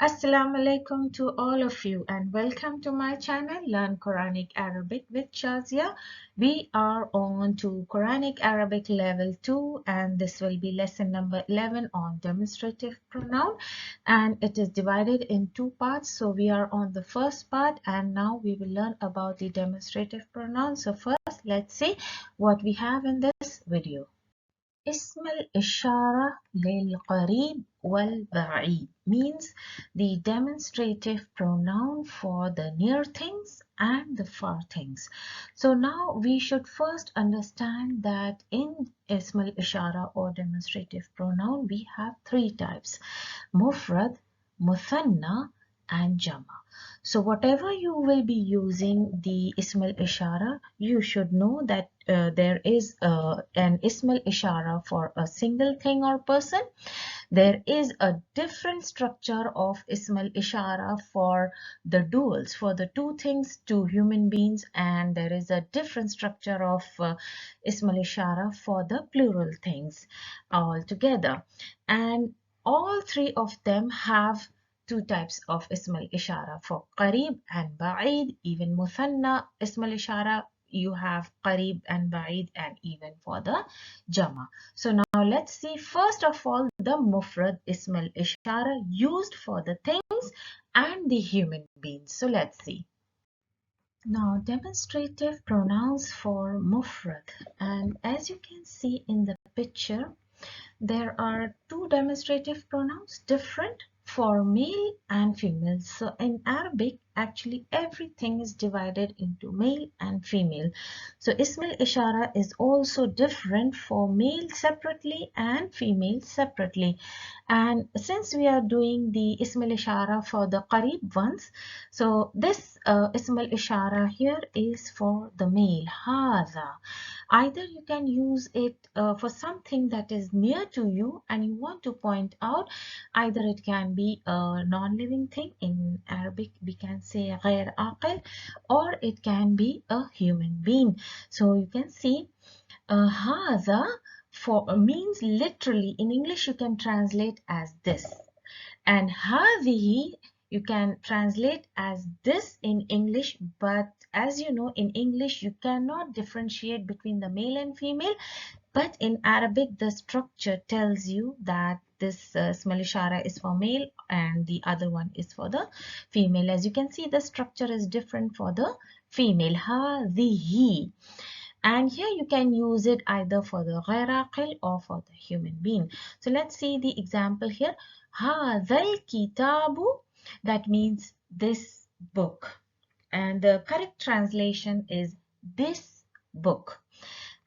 Assalamu alaikum to all of you and welcome to my channel Learn Quranic Arabic with Shazia. We are on to Quranic Arabic level 2 and this will be lesson number 11 on demonstrative pronoun, and it is divided in two parts. So we are on the first part and now we will learn about the demonstrative pronoun. So first let's see what we have in this video. اسم الإشارة للقريب والبعيد means the demonstrative pronoun for the near things and the far things. So now we should first understand that in اسم الإشارة or demonstrative pronoun we have three types: مفرد, مثنى, and jama. So whatever you will be using the ism al-ishara, you should know that there is an ism al-ishara for a single thing or person. There is a different structure of ism al-ishara for the duals, for the two things, two human beings, and there is a different structure of ism al-ishara for the plural things altogether. And all three of them have two types of ism al-ishara for qarib and ba'id. Even muthanna ism al-ishara, you have qarib and ba'id, and even for the jama. So now let's see first of all the mufrad ism al-ishara used for the things and the human beings. So let's see. Now demonstrative pronouns for mufrad, and as you can see in the picture, there are two demonstrative pronouns different for male and female. So in Arabic, actually everything is divided into male and female. So Ism al-Ishara is also different for male separately and female separately. And since we are doing the Ism al-Ishara for the Qarib ones, so this Ism al-Ishara here is for the male, Hadha. Either you can use it for something that is near to you and you want to point out, either it can be a non-living thing, in Arabic we can say غير عاقل, or it can be a human being. So you can see هذا for means literally in English you can translate as this, and هذه you can translate as this in English, but as you know, in English you cannot differentiate between the male and female, but in Arabic the structure tells you that this ism ishara is for male and the other one is for the female. As you can see, the structure is different for the female, هذه. And here you can use it either for the غير عاقل or for the human being. So let's see the example here. هذا الكتاب, that means this book, and the correct translation is this book.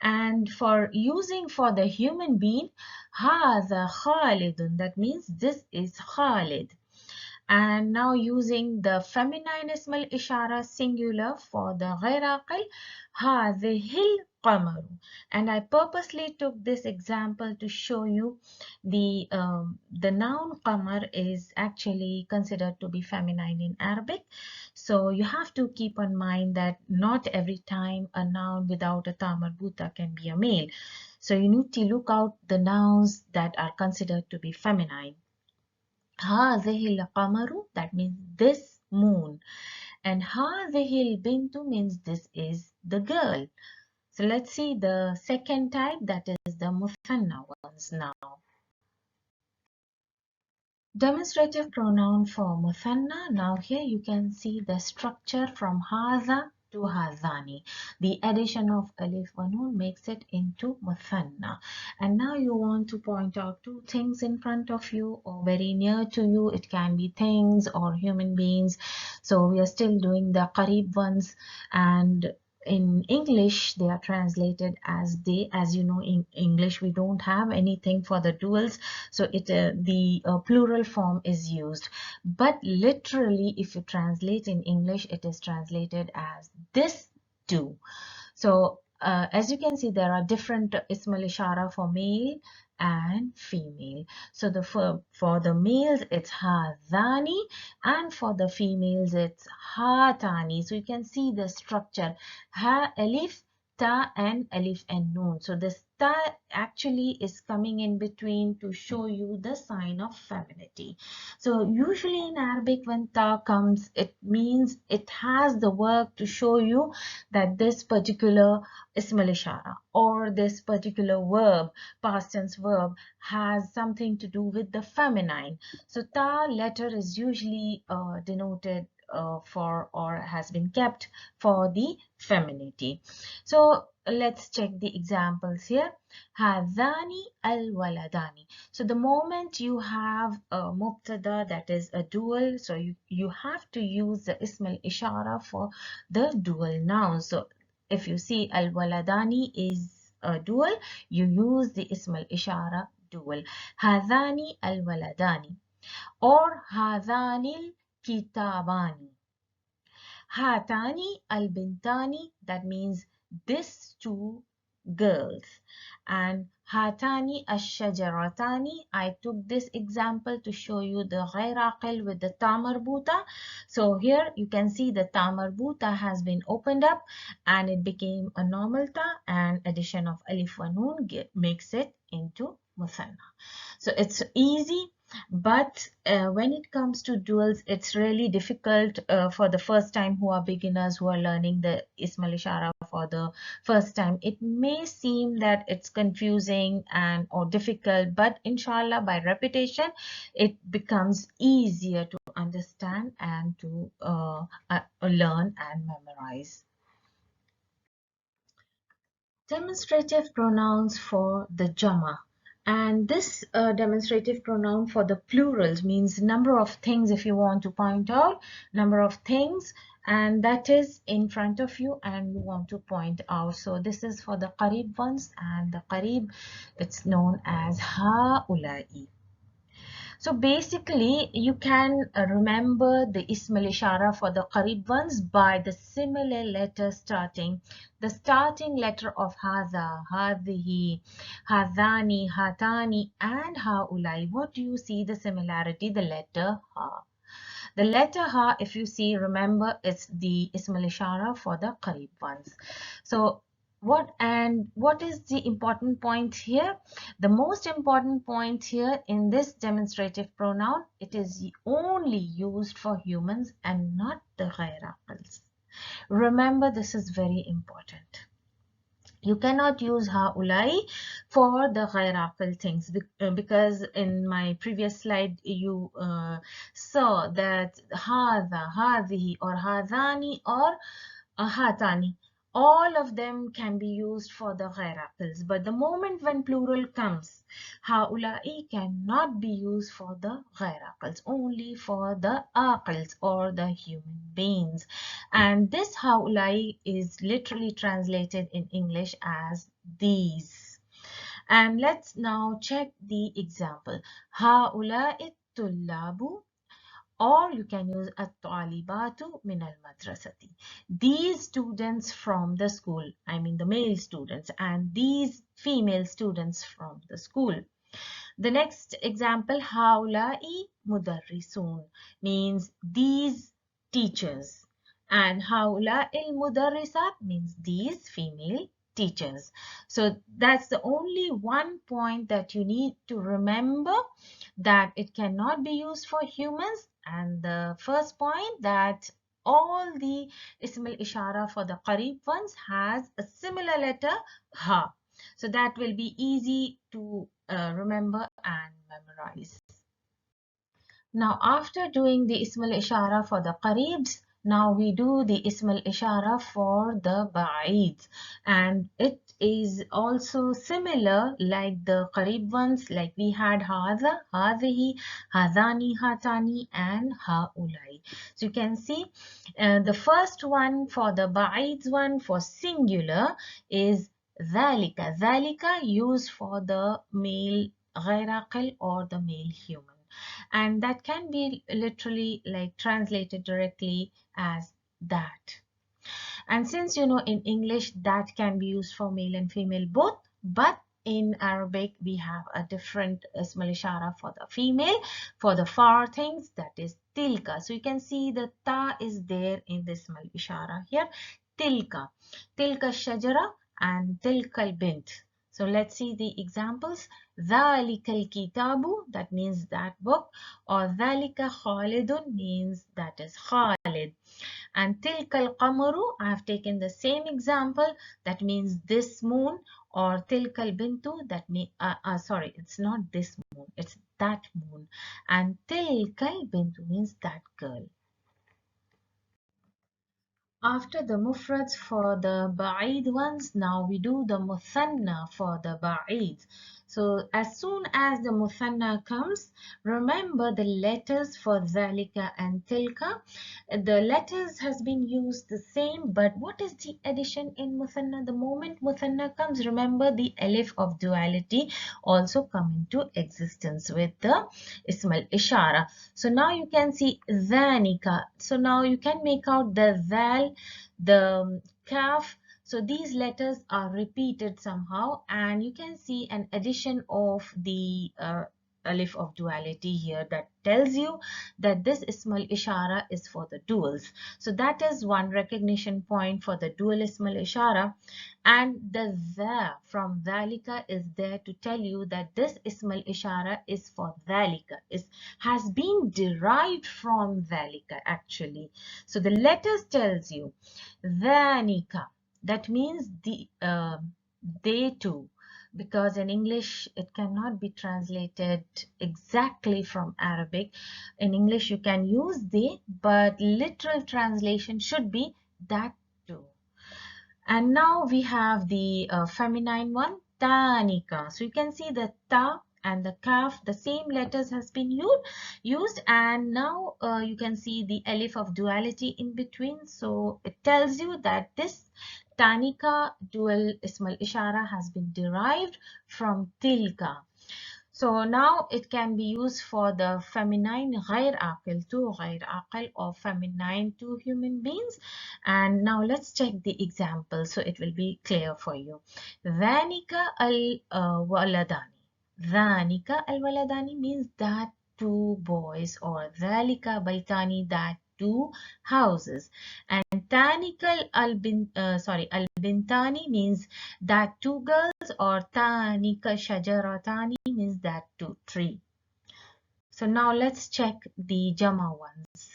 And for using for the human being, هذا خالد, that means this is Khalid. And now using the feminine ism al-ishara singular for the غير عاقل, هذه القمر. And I purposely took this example to show you the noun qamar is actually considered to be feminine in Arabic. So you have to keep in mind that not every time a noun without a ta marbuta can be a male. So you need to look out the nouns that are considered to be feminine. هذه القمر, that means this moon, and هذه البنت means this is the girl. So let's see the second type, that is the muthanna ones now. Demonstrative pronoun for muthanna. Now here you can see the structure from hadha to hadhani. The addition of alif wa nun makes it into muthanna. And now you want to point out two things in front of you or very near to you. It can be things or human beings. So we are still doing the qarib ones, and in English they are translated as they. As you know, in English we don't have anything for the duals, so the plural form is used, but literally if you translate in English it is translated as this do. So as you can see, there are different ism al-ishara for male and female. So for the males it's hadhani, and for the females it's hatani. So you can see the structure, ha alif, ta, and alif and noon. So this ta actually is coming in between to show you the sign of femininity. So usually in Arabic when ta comes, it means it has the work to show you that this particular ism al-ishara or this particular verb, past tense verb, has something to do with the feminine. So ta letter is usually denoted for or has been kept for the femininity. So let's check the examples here. Hadani al-waladani. So the moment you have a mubtada, that is a dual, so you have to use the ism al-ishara for the dual noun. So if you see al-waladani is a dual, you use the ism al-ishara dual. Hadani al-waladani or hadani al-kitabani. Hatani al-bintani, that means these two girls. And hatani ash-shajaratani, I took this example to show you the ghair aqil with the ta marbuta. So here you can see the ta marbuta has been opened up and it became a normal ta, and addition of alif wa noon makes it into musanna. So it's easy, but when it comes to duals, it's really difficult for the first time who are beginners who are learning the Ism al-Ishara for the first time. It may seem that it's confusing and or difficult, but inshallah by repetition, it becomes easier to understand and to learn and memorize. Demonstrative pronouns for the Jama. And this demonstrative pronoun for the plurals means number of things, if you want to point out number of things, and that is in front of you and you want to point out. So this is for the qarib ones, and the qarib, it's known as haulai. So basically, you can remember the Ism al-Ishara for the Qarib ones by the similar letter starting. The starting letter of Hadha, Hadhihi, Hadhani, Hatani, and Haulai. What do you see the similarity? The letter Ha. The letter Ha, if you see, remember, it's the Ism al-Ishara for the Qarib ones. So what is the important point here? The most important point here in this demonstrative pronoun, it is only used for humans and not the ghair aqils. Remember, this is very important. You cannot use haulai for the ghair aqil things because in my previous slide you saw that hadha, hadhihi or hadhani or hatani, all of them can be used for the ghair aqils, but the moment when plural comes, haulai cannot be used for the ghair aqils, only for the aqils or the human beings. And this haulai is literally translated in English as these. And let's now check the example. Haulai tullabu, or you can use at-talibatu min al-madrasati. These students from the school, I mean the male students, and these female students from the school. The next example, haulai mudarrisun, means these teachers, and haulai al-mudarrisat means these female teachers. So that's the only one point that you need to remember, that it cannot be used for humans, and the first point that all the Ism al-Ishara for the Qarib ones has a similar letter Ha. So that will be easy to remember and memorize. Now after doing the Ism al-Ishara for the Qareebs, now we do the Ism al-Ishara for the Ba'id, and it is also similar like the Qareeb ones, like we had Hadha, Hadhihi, Hadani, Hatani and Haulai. So you can see the first one for the Ba'ids one for singular is Dhalika. Dhalika used for the male Ghair Aqil or the male human, and that can be literally like translated directly as that. And since you know in English that can be used for male and female both, but in Arabic we have a different Ism al-Ishara for the female for the far things, that is tilka. So you can see the ta is there in this Ism al-Ishara here. Tilka, tilka shajara and tilka al-bint. So let's see the examples. ذَلِكَ الْكِتَابُ, that means that book, or ذَلِكَ خَالِدٌ means that is Khalid. And تِلْكَ الْقَمَرُ, I have taken the same example, that means this moon, or تِلْكَ الْبِنْتُ, that means, sorry, it's not this moon, it's that moon. And تِلْكَ الْبِنْتُ means that girl. After the mufrads for the ba'id ones, now we do the muthanna for the ba'id. So as soon as the muthanna comes, remember the letters for dhalika and tilka. The letters has been used the same, but what is the addition in muthanna? The moment muthanna comes, remember the alif of duality also come into existence with the ismal ishara. So now you can see dhanika. So now you can make out the dhal, the kaf. So these letters are repeated somehow, and you can see an addition of the alif of duality here that tells you that this ismal ishara is for the duals. So that is one recognition point for the dual ismal ishara. And the dha from dhalika is there to tell you that this ismal ishara is for dhalika, has been derived from dhalika actually. So the letters tells you dhanika, that means they too, because in English it cannot be translated exactly from Arabic. In English you can use they, but literal translation should be that too. And now we have the feminine one, tanika. So you can see the ta and the kaf, the same letters has been used, and now you can see the alif of duality in between. So it tells you that this tanika dual ismal ishara has been derived from tilka. So now it can be used for the feminine غير عاقل to غير عاقل, or feminine to human beings. And now let's check the example so it will be clear for you. ذَلِكَ الْوَلَدَانِ. ذَلِكَ الْوَلَدَانِ means that two boys, or ذَلِكَ بَيْتَانِ, that two houses. And tanikal albintani means that two girls, or tanika shajaratani means that two tree. So now let's check the jama ones.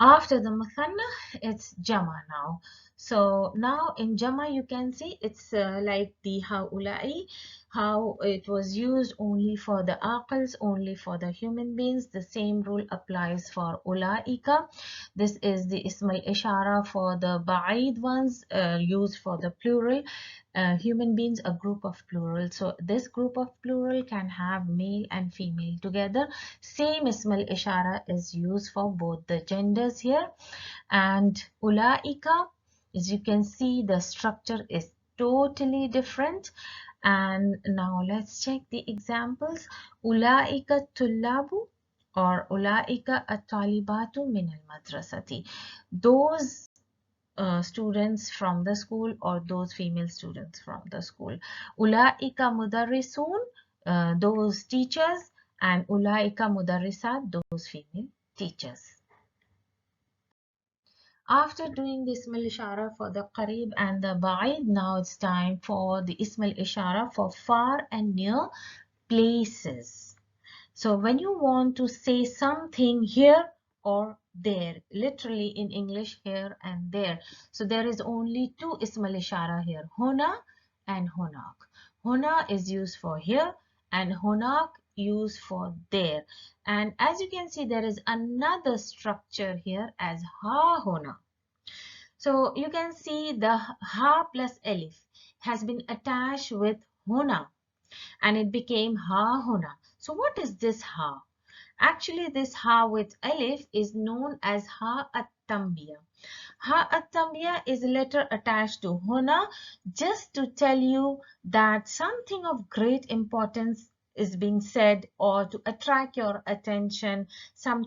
After the muthanna, it's jama now. So now in jama you can see it's like the haulai, how it was used only for the aqils, only for the human beings. The same rule applies for ulaika. This is the ismal ishara for the ba'id ones, used for the plural. Human beings, a group of plural. So this group of plural can have male and female together. Same ismal ishara is used for both the genders here. And ulaika, as you can see, the structure is totally different. And now let's check the examples. Ulaika tullabu, or ulaika at-talibatu min al-madrasati. Those students from the school, or those female students from the school. Ulaika mudarrisun, those teachers, and ulaika mudarrisat, those female teachers. After doing the ismal ishara for the qarib and the ba'id, now it's time for the ismal ishara for far and near places. So when you want to say something here or there, literally in English, here and there. So there is only two ismal ishara here, huna and hunak. Huna is used for here and hunak used for there. And as you can see, there is another structure here as ha huna. So you can see the ha plus alif has been attached with huna, and it became ha huna. So what is this ha? Actually, this ha with alif is known as ha at-tambiya. Ha at-tambiya is a letter attached to huna, just to tell you that something of great importance is being said, or to attract your attention, some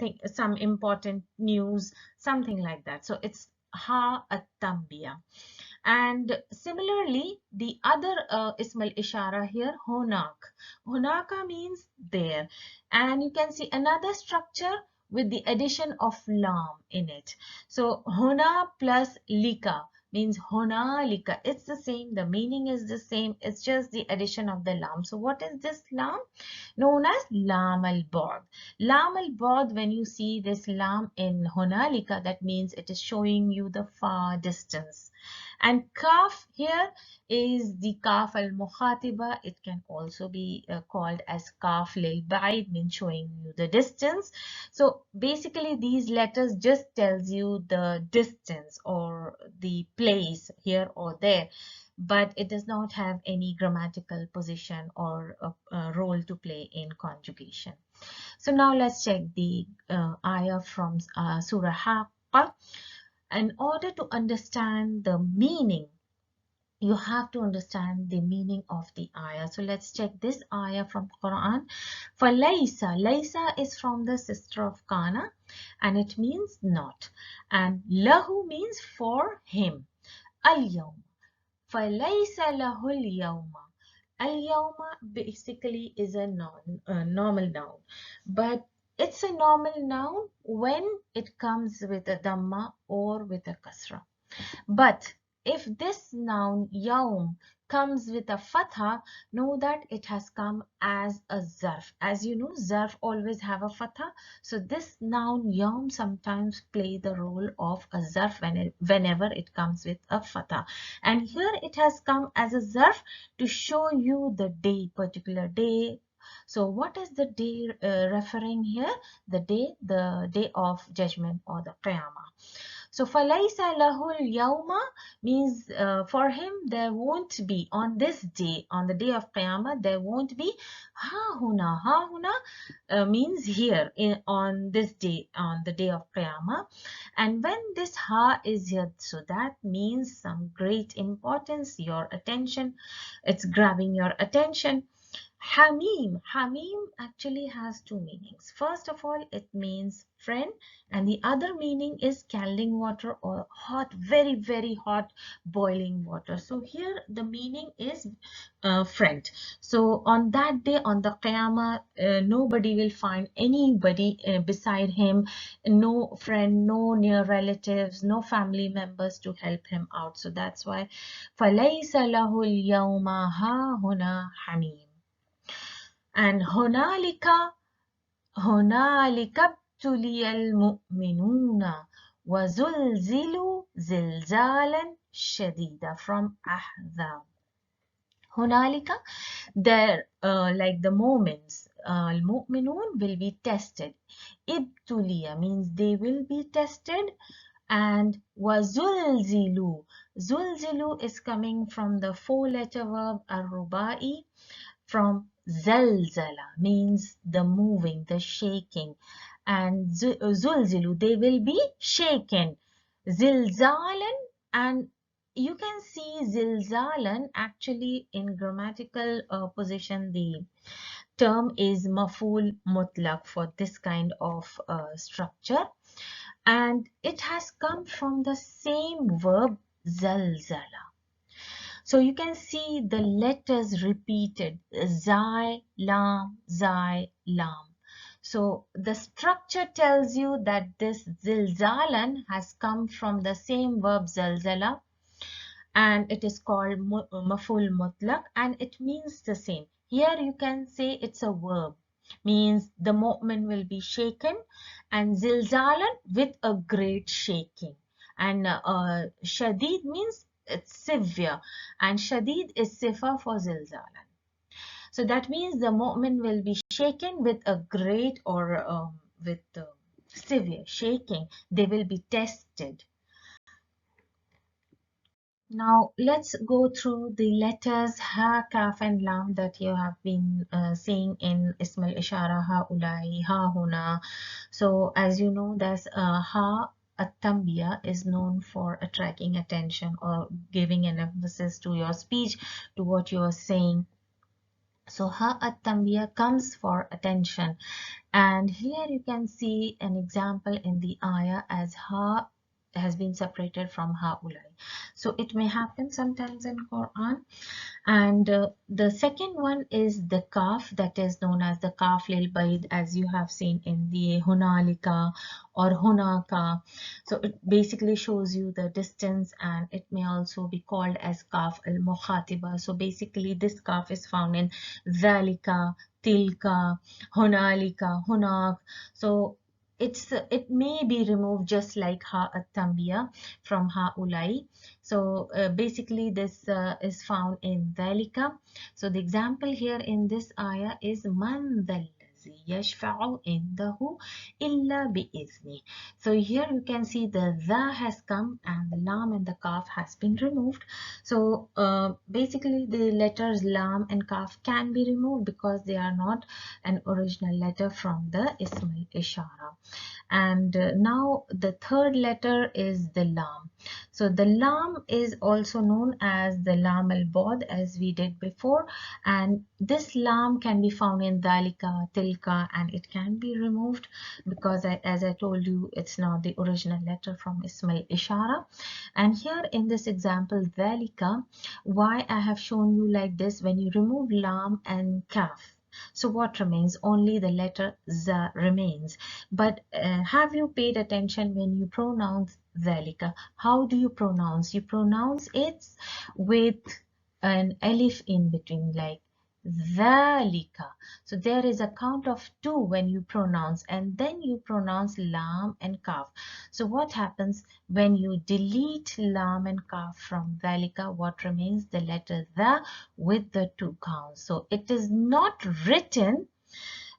important news, something like that. So it's ha at-tambiya. And similarly, the other ismal ishara here, hunak. Hunaka means there. And you can see another structure with the addition of lam in it. So huna plus lika. means hunalika. It's the same, the meaning is the same, it's just the addition of the lam. So what is this lam? Known as lam al-ba'd. Lam al-ba'd, when you see this lam in hunalika, that means it is showing you the far distance. And kaf here is the kaf al-mukhatiba. It can also be called as kaf lil-ba'id, means showing you the distance. So basically these letters just tells you the distance or the place here or there, but it does not have any grammatical position or a role to play in conjugation. So now let's check the ayah from Surah Haqqa. In order to understand the meaning, you have to understand the meaning of the ayah. So let's check this ayah from Quran. For Laysa, Laysa is from the sister of Kana and it means not. And Lahu means for him. Al-Yawm. For Laysa Lahu al-Yawma. Al-Yawma basically is a normal noun. But it's a normal noun when it comes with a dhamma or with a kasra. But if this noun yaum comes with a fatha, know that it has come as a zarf. As you know, zarf always have a fatha. So this noun yaum sometimes play the role of a zarf whenever it comes with a fatha. And here it has come as a zarf to show you the day, particular day. So what is the day referring here? The day of judgment or the qiyamah. So فَلَيْسَ لَهُ الْيَوْمَ means for him there won't be on this day, on the day of Qiyamah, there won't be ha huna. Ha huna means here on this day, on the day of Qiyamah. And when this ha is here, so that means some great importance, your attention, it's grabbing your attention. Hamim. Hamim actually has two meanings. First of all, it means friend, and the other meaning is scalding water or hot, very, very hot boiling water. So here the meaning is friend. So on that day, on the Qiyamah, nobody will find anybody beside him, no friend, no near relatives, no family members to help him out. So that's why فَلَيْسَ لَهُ الْيَوْمَ هَاهُنَا حَمِيمٌ. And هنالك ابتلي المؤمنون وزلزلوا زلزالا شديدا from Ahzab. هنالك, there like the moments, المؤمنون will be tested. ابتلي means they will be tested. And وزلزلوا, زلزلوا is coming from the four-letter verb الرباعي from zalzala means the moving, the shaking, and zulzilu, they will be shaken. Zilzalan, and you can see zilzalan actually in grammatical position, the term is maful mutlaq for this kind of structure, and it has come from the same verb zalzala. So you can see the letters repeated, zai, lam, zai, lam. So the structure tells you that this zilzalan has come from the same verb zalzala, and it is called maful mutlaq, and it means the same. Here you can say it's a verb, means the mu'min will be shaken, and zilzalan with a great shaking. And shadid means it's severe, and shadid is sifa for zilzalan. So that means the mu'min will be shaken with a great or with severe shaking. They will be tested. Now let's go through the letters ha, kaf and lam that you have been seeing in Ism al-Ishara, ha ulai, ha huna. So as you know, there's ha at-tambiya is known for attracting attention or giving an emphasis to your speech, to what you are saying. So ha at-tambiya comes for attention, and here you can see an example in the ayah as ha has been separated from haulai. So it may happen sometimes in Quran. And the second one is the kaf, that is known as the kaf lil bayd, as you have seen in the hunalika or hunaka. So it basically shows you the distance, and it may also be called as kaf al mukhatiba. So basically this kaf is found in zalika, tilka, hunalika, hunak. So it may be removed just like ha at-tanbiya from haulai. So basically this is found in dhalika. So the example here in this ayah is man dhallazi yashfa'u indahu illa bi'izni. So here you can see the dha has come and the lam and the kaf has been removed. So basically the letters lam and kaf can be removed because they are not an original letter from the ism al-ishara. And now the third letter is the lam. So the lam is also known as the lam al-bod, as we did before, and this lam can be found in dhalika, tilka, and it can be removed because as I told you, it's not the original letter from ism al-ishara. And here in this example dhalika, why I have shown you like this, when you remove lam and kaf, so what remains? Only the letter za remains. But have you paid attention when you pronounce dhalika? How do you pronounce? You pronounce it with an alif in between, like dhalika. So there is a count of 2 when you pronounce, and then you pronounce lam and kaf. So what happens when you delete lam and kaf from dhalika? What remains? The letter dha with the 2 counts. So it is not written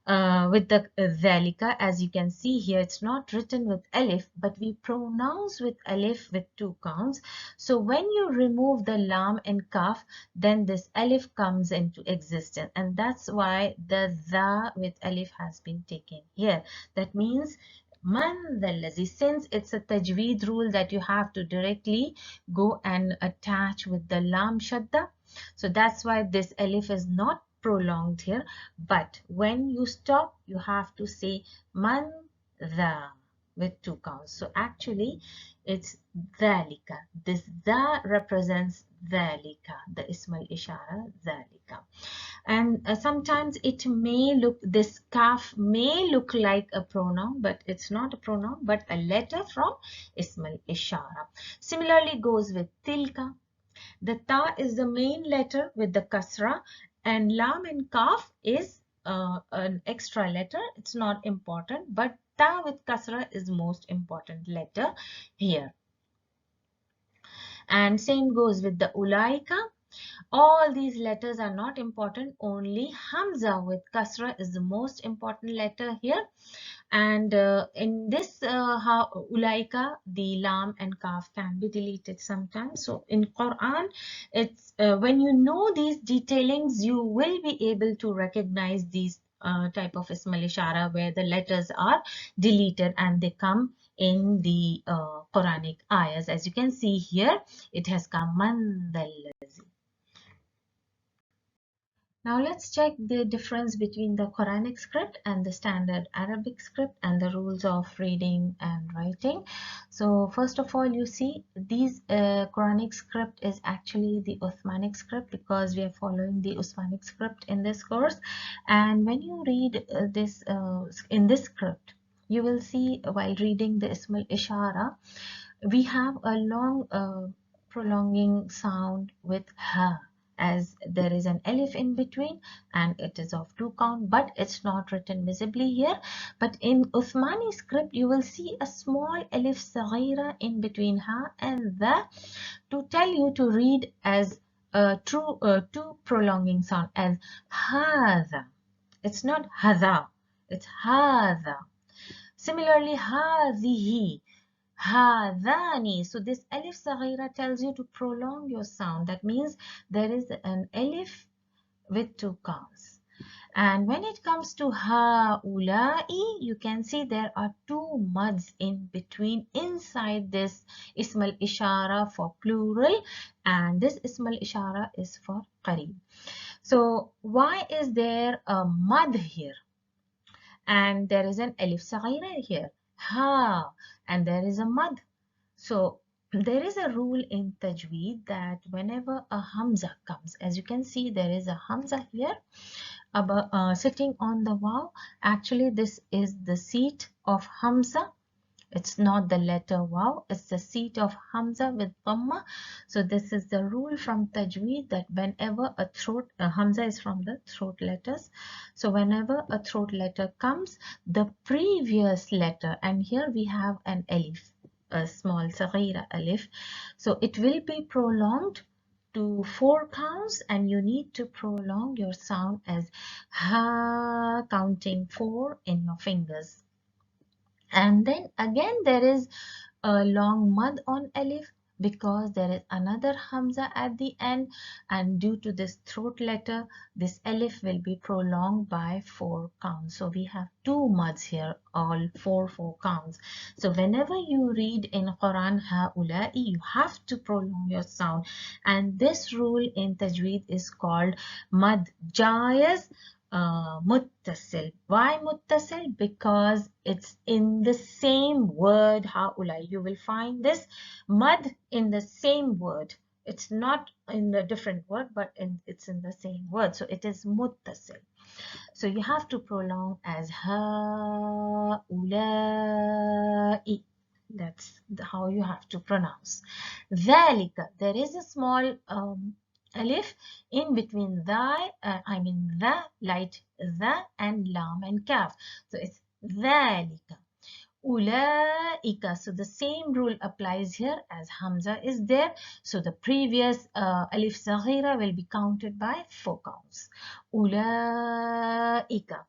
with the dhalika, as you can see here, it's not written with alif, but we pronounce with alif with 2 counts. So when you remove the lam and kaf, then this alif comes into existence, and that's why the dha with alif has been taken here. That means man dhallazi, since it's a tajweed rule that you have to directly go and attach with the lam shadda, so that's why this alif is not prolonged here. But when you stop, you have to say man dha with 2 counts. So actually it's dhalika. This dha represents dhalika, the ism al-ishara dhalika. And sometimes it may look, this kaf may look like a pronoun, but it's not a pronoun, but a letter from ism al-ishara. Similarly goes with tilka. The ta is the main letter with the kasra, and lam and kaf is an extra letter. It's not important, but ta with kasra is most important letter here. And same goes with the ulaika. All these letters are not important. Only hamza with kasra is the most important letter here. And in this ulaika, the lam and kaf can be deleted sometimes. So in Quran, it's when you know these detailings, you will be able to recognize these type of ism al-ishara where the letters are deleted and they come in the Quranic ayahs. As you can see here, it has come man dhallazi. Now let's check the difference between the Quranic script and the standard Arabic script and the rules of reading and writing. So first of all, you see these Quranic script is actually the Uthmanic script because we are following the Uthmanic script in this course. And when you read this in this script, you will see while reading the Ism al-Ishara, we have a long prolonging sound with ha, as there is an alif in between and it is of 2 count, but it's not written visibly here. But in Uthmani script, you will see a small alif saghira in between ha and the to tell you to read as a true two prolonging sound as hadha. It's not hadha, it's hadha. Similarly, hadhihi, hadani. So this alif saghira tells you to prolong your sound. That means there is an alif with 2 counts. And when it comes to haulai, you can see there are 2 mads in between inside this ism al-ishara for plural, and this ism al-ishara is for qareeb. So why is there a mad here? And there is an alif saghira here, ha, and there is a mad. So there is a rule in tajweed that whenever a hamza comes, as you can see, there is a hamza here above, sitting on the waw. Actually, this is the seat of hamza. It's not the letter waw, it's the seat of hamza with dhamma. So this is the rule from tajweed, that whenever a hamza is from the throat letters. So whenever a throat letter comes, the previous letter, and here we have an alif, a small saghira alif. So it will be prolonged to 4 counts, and you need to prolong your sound as ha, counting 4 in your fingers. And then again there is a long mud on alif, because there is another hamza at the end, and due to this throat letter, this alif will be prolonged by 4 counts. So we have 2 muds here, all 4 counts. So whenever you read in Quran haula'i, you have to prolong your sound, and this rule in tajweed is called mad jayaz muttasil. Why muttasil? Because it's in the same word haulai. You will find this mud in the same word. It's not in a different word, but it's in the same word. So it is muttasil. So you have to prolong as haulai. That's how you have to pronounce. Dhalika. There is a small alif in between the light the and lam and kaf. So it's dhalika. Ulaika. So the same rule applies here, as hamza is there. So the previous alif saghira will be counted by 4 counts. Ulaika.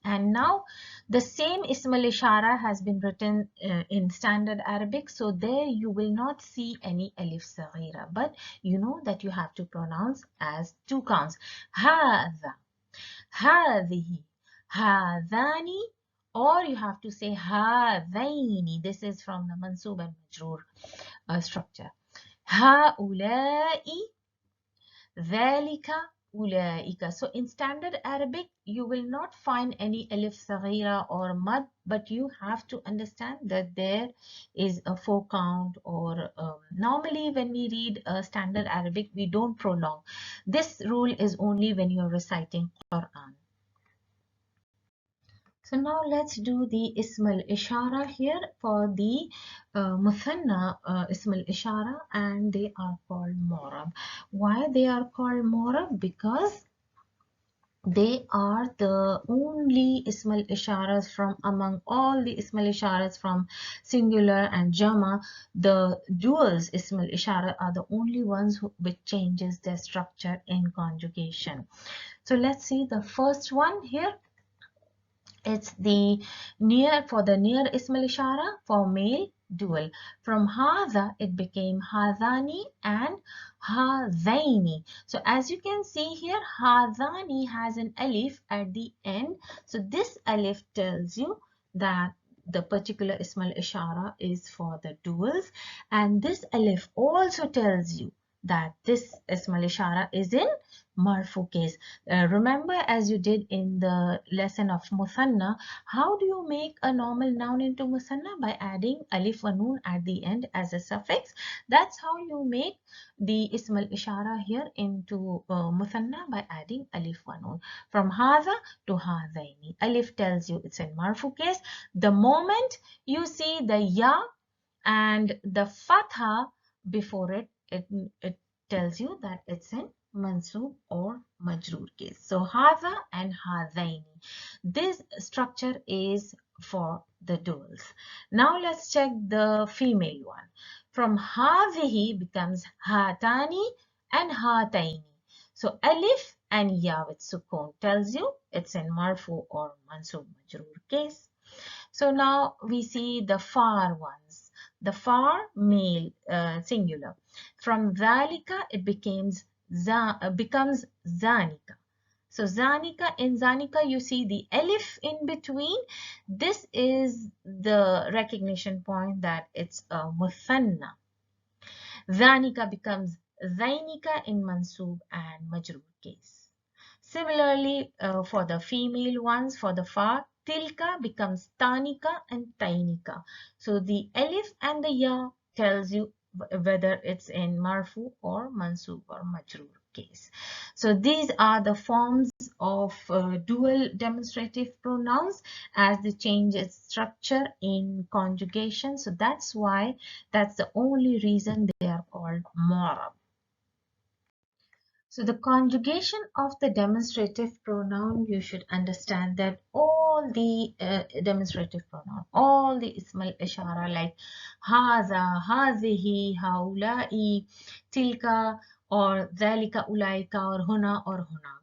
And now the same ism al-ishara has been written in standard Arabic. So there you will not see any alif saghira, but you know that you have to pronounce as 2 counts. Hadha, hadhihi, hadhani, or you have to say hadhaini. This is from the mansub and majroor structure. Haulai, dhalika, ulaika. So in standard Arabic, you will not find any alif saghira or mad, but you have to understand that there is a 4 count, or normally when we read standard Arabic, we don't prolong. This rule is only when you're reciting Quran. So now let's do the ism al-ishara here for the muthanna ism al-ishara, and they are called morab. Why they are called morab? Because they are the only ism al-isharas from among all the ism al-isharas from singular and jama. The duals ism al-ishara are the only ones which changes their structure in conjugation. So let's see the first one here. It's the near, for the near ism al-ishara for male dual. From hadha it became hadhani and hadhaini. So as you can see here, hadhani has an alif at the end. So this alif tells you that the particular ism al-ishara is for the duals, and this alif also tells you that this ism al-ishara is in marfu case. Remember, as you did in the lesson of muthanna, how do you make a normal noun into muthanna? By adding alif wa noon at the end as a suffix. That's how you make the ism al-ishara here into muthanna, by adding alif wa noon. From hadha to hadaini. Alif tells you it's in marfu case. The moment you see the ya and the fatha before it, it tells you that it's in mansub or majroor case. So hadha and hadaini. This structure is for the duals. Now let's check the female one. From hadhihi becomes hatani and hataini. So alif and ya with sukun tells you it's in marfu or mansub majroor case. So now we see the far ones. The far male singular. From dhalika it becomes zanika. So zanika, in zanika you see the alif in between. This is the recognition point that it's a muthanna. Zanika becomes zainika in mansub and majroor case. Similarly, for the female ones, for the fa, tilka becomes tanika and tainika. So the alif and the ya tells you whether it's in marfu or mansub or majroor case. So these are the forms of dual demonstrative pronouns as they change its structure in conjugation. So that's why, that's the only reason they are called mu'rab. So the conjugation of the demonstrative pronoun, you should understand that all the demonstrative pronoun, all the ismal ishara like haza, hazihi, haulai, tilka, or dhalika, ulaika, or huna,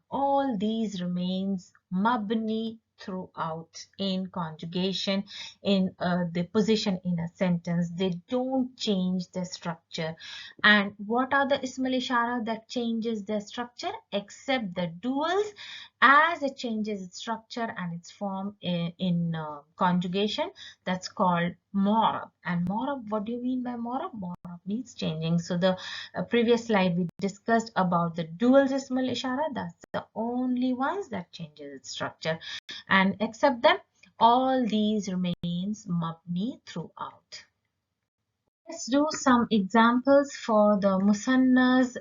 all these remains mabni throughout in conjugation, in the position in a sentence. They don't change the structure. And what are the ismal ishara that changes their structure? Except the duals, as it changes its structure and its form in conjugation, that's called mu'rab. And mu'rab, what do you mean by mu'rab? Mu'rab means changing. So the previous slide we discussed about the duals ismal ishara, that's the only ones that changes its structure. And except them, all these remains mabni throughout. Let's do some examples for the musannas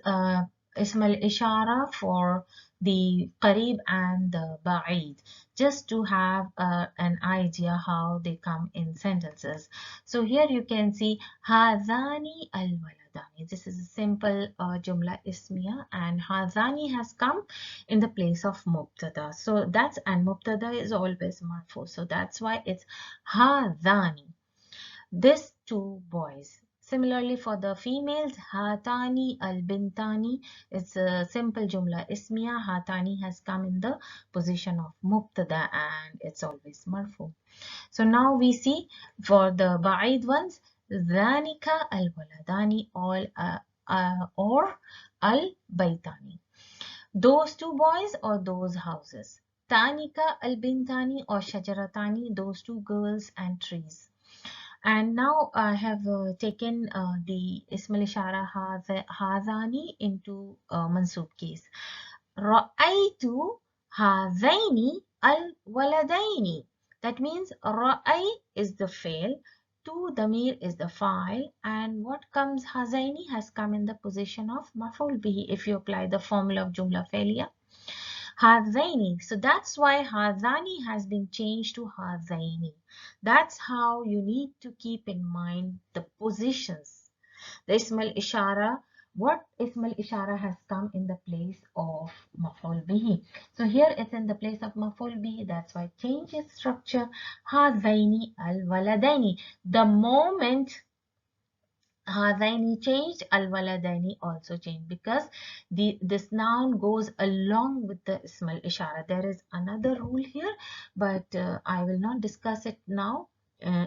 ismal ishara for the qarib and the ba'id, just to have an idea how they come in sentences. So here you can see hadhani al-waladani. This is a simple jumla ismiya, and hadhani has come in the place of mubtada. So that's, and mubtada is always marfu. So that's why it's hadhani. These two boys. Similarly for the females, hatani al-bintani, it's a simple jumla ismiya. Hatani has come in the position of mubtada and it's always marfu. So now we see for the ba'id ones, dhanika al-waladani or al-baytani. Those two boys or those houses. Tanika al-bintani or shajaratani, those two girls and trees. And now I have taken the ismal ishara hadhani into mansub case. Ra'aytu hadhaini al-waladaini. That means ra'i is the fail, to damir is the file, and what comes hazaini has come in the position of maf'ul bihi if you apply the formula of jumla failure. Hadhaini. So that's why hadhani has been changed to hadhaini. That's how you need to keep in mind the positions. The ismal ishara, what ismal ishara has come in the place of maf'ul bihi. So here it's in the place of maf'ul bihi. That's why change its structure. Hadhaini al-waladaini. The moment Hadaini changed, al-waladaini also changed, because this noun goes along with the ismal ishara. There is another rule here, but I will not discuss it now.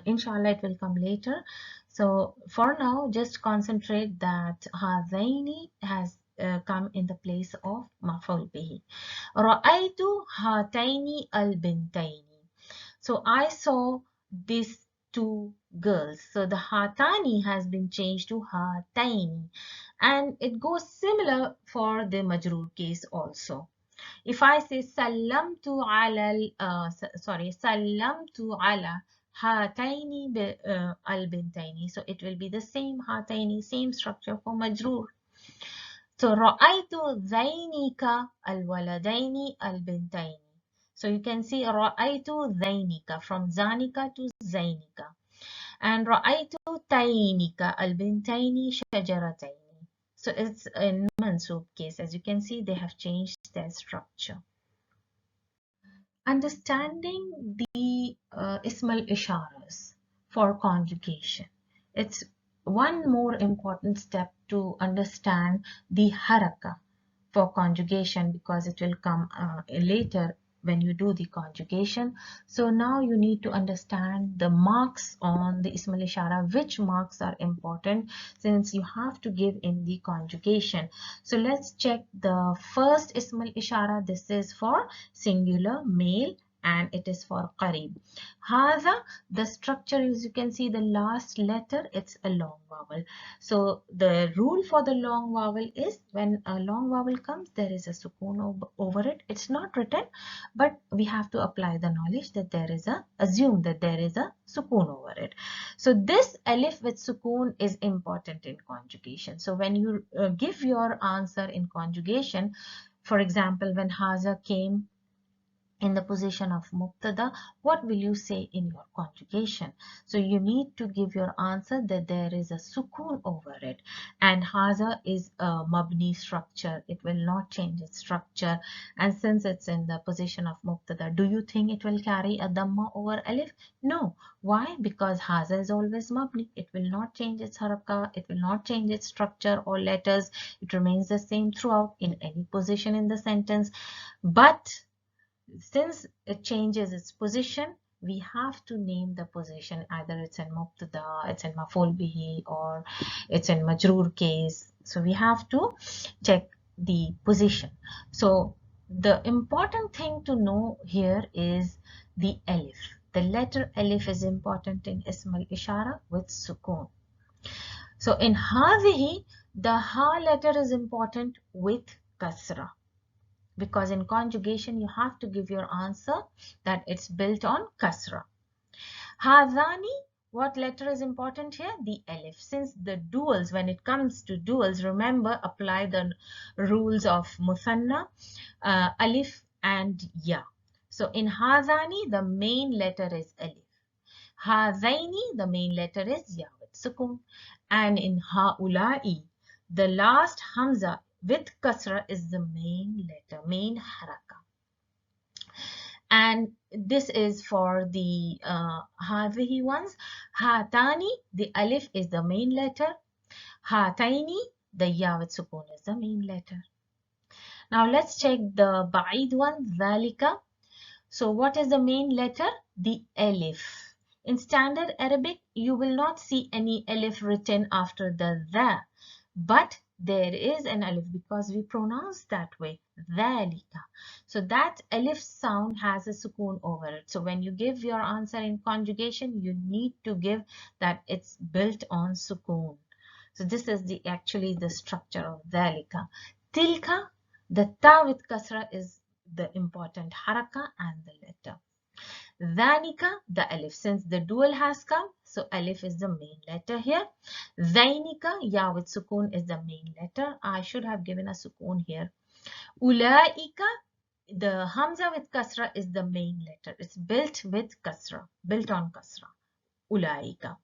Inshallah, it will come later. So for now, just concentrate that hadaini has come in the place of maf'ul bihi. Ra'aytu hataini al-bintaini. So I saw these two girls. So the hatani has been changed to hataini, and it goes similar for the majroor case also. If I say sallamtu ala sallamtu ala hataini al bintaini, so it will be the same hataini, same structure for majroor. So ra'aytu zainika al waladaini al bintaini. So you can see ra'aytu zainika, from zanika to zainika. And ra'aytu tainika al-bintaini shajarataini. So it's in mansub case. As you can see, they have changed their structure. Understanding the ismal isharas for conjugation. It's one more important step to understand the haraka for conjugation, because it will come later when you do the conjugation. So now you need to understand the marks on the ismal ishara, which marks are important since you have to give in the conjugation. So let's check the first ismal ishara. This is for singular male and it is for qareeb. Hadha, the structure is, you can see the last letter, it's a long vowel. So the rule for the long vowel is when a long vowel comes, there is a sukoon over it. It's not written, but we have to apply the knowledge that there is assume that there is a sukoon over it. So this alif with sukoon is important in conjugation. So when you give your answer in conjugation, for example, when haza came in the position of mubtada, what will you say in your conjugation? So you need to give your answer that there is a sukoon over it, and haza is a mabni structure. It will not change its structure, and since it's in the position of mubtada, do you think it will carry a dhamma over alif? No. Why? Because haza is always mabni. It will not change its haraka, it will not change its structure or letters. It remains the same throughout in any position in the sentence. But since it changes its position, we have to name the position. Either it's in mubtada, it's in maf'ul bihi, or it's in majroor case. So we have to check the position. So the important thing to know here is the alif. The letter alif is important in ism al-ishara with sukoon. So in hadhihi, the ha letter is important with kasra, because in conjugation you have to give your answer that it's built on kasra. Hadhani, what letter is important here? The alif. Since the duals, when it comes to duals, remember, apply the rules of muthanna, alif and ya. So in hadhani, the main letter is alif. Hadhaini, the main letter is ya with sukun. And in haulai, the last hamza with kasra is the main letter, main haraka. And this is for the hadhihi ones. Hatani, the alif is the main letter. Hataini, the ya with sukoon is the main letter. Now let's check the ba'id one, dhalika. So what is the main letter? The alif. In standard Arabic, you will not see any alif written after the dha, but there is an alif because we pronounce that way, dhalika. So that alif sound has a sukoon over it. So when you give your answer in conjugation, you need to give that it's built on sukoon. So this is actually the structure of dhalika. Tilka, the ta with kasra is the important haraka and the letter. Dhanika, the alif. Since the dual has come, so alif is the main letter here. Dhainika, ya with sukoon is the main letter. I should have given a sukoon here. Ulaika, the hamza with kasra is the main letter. It's built with kasra, built on kasra. Ulaika.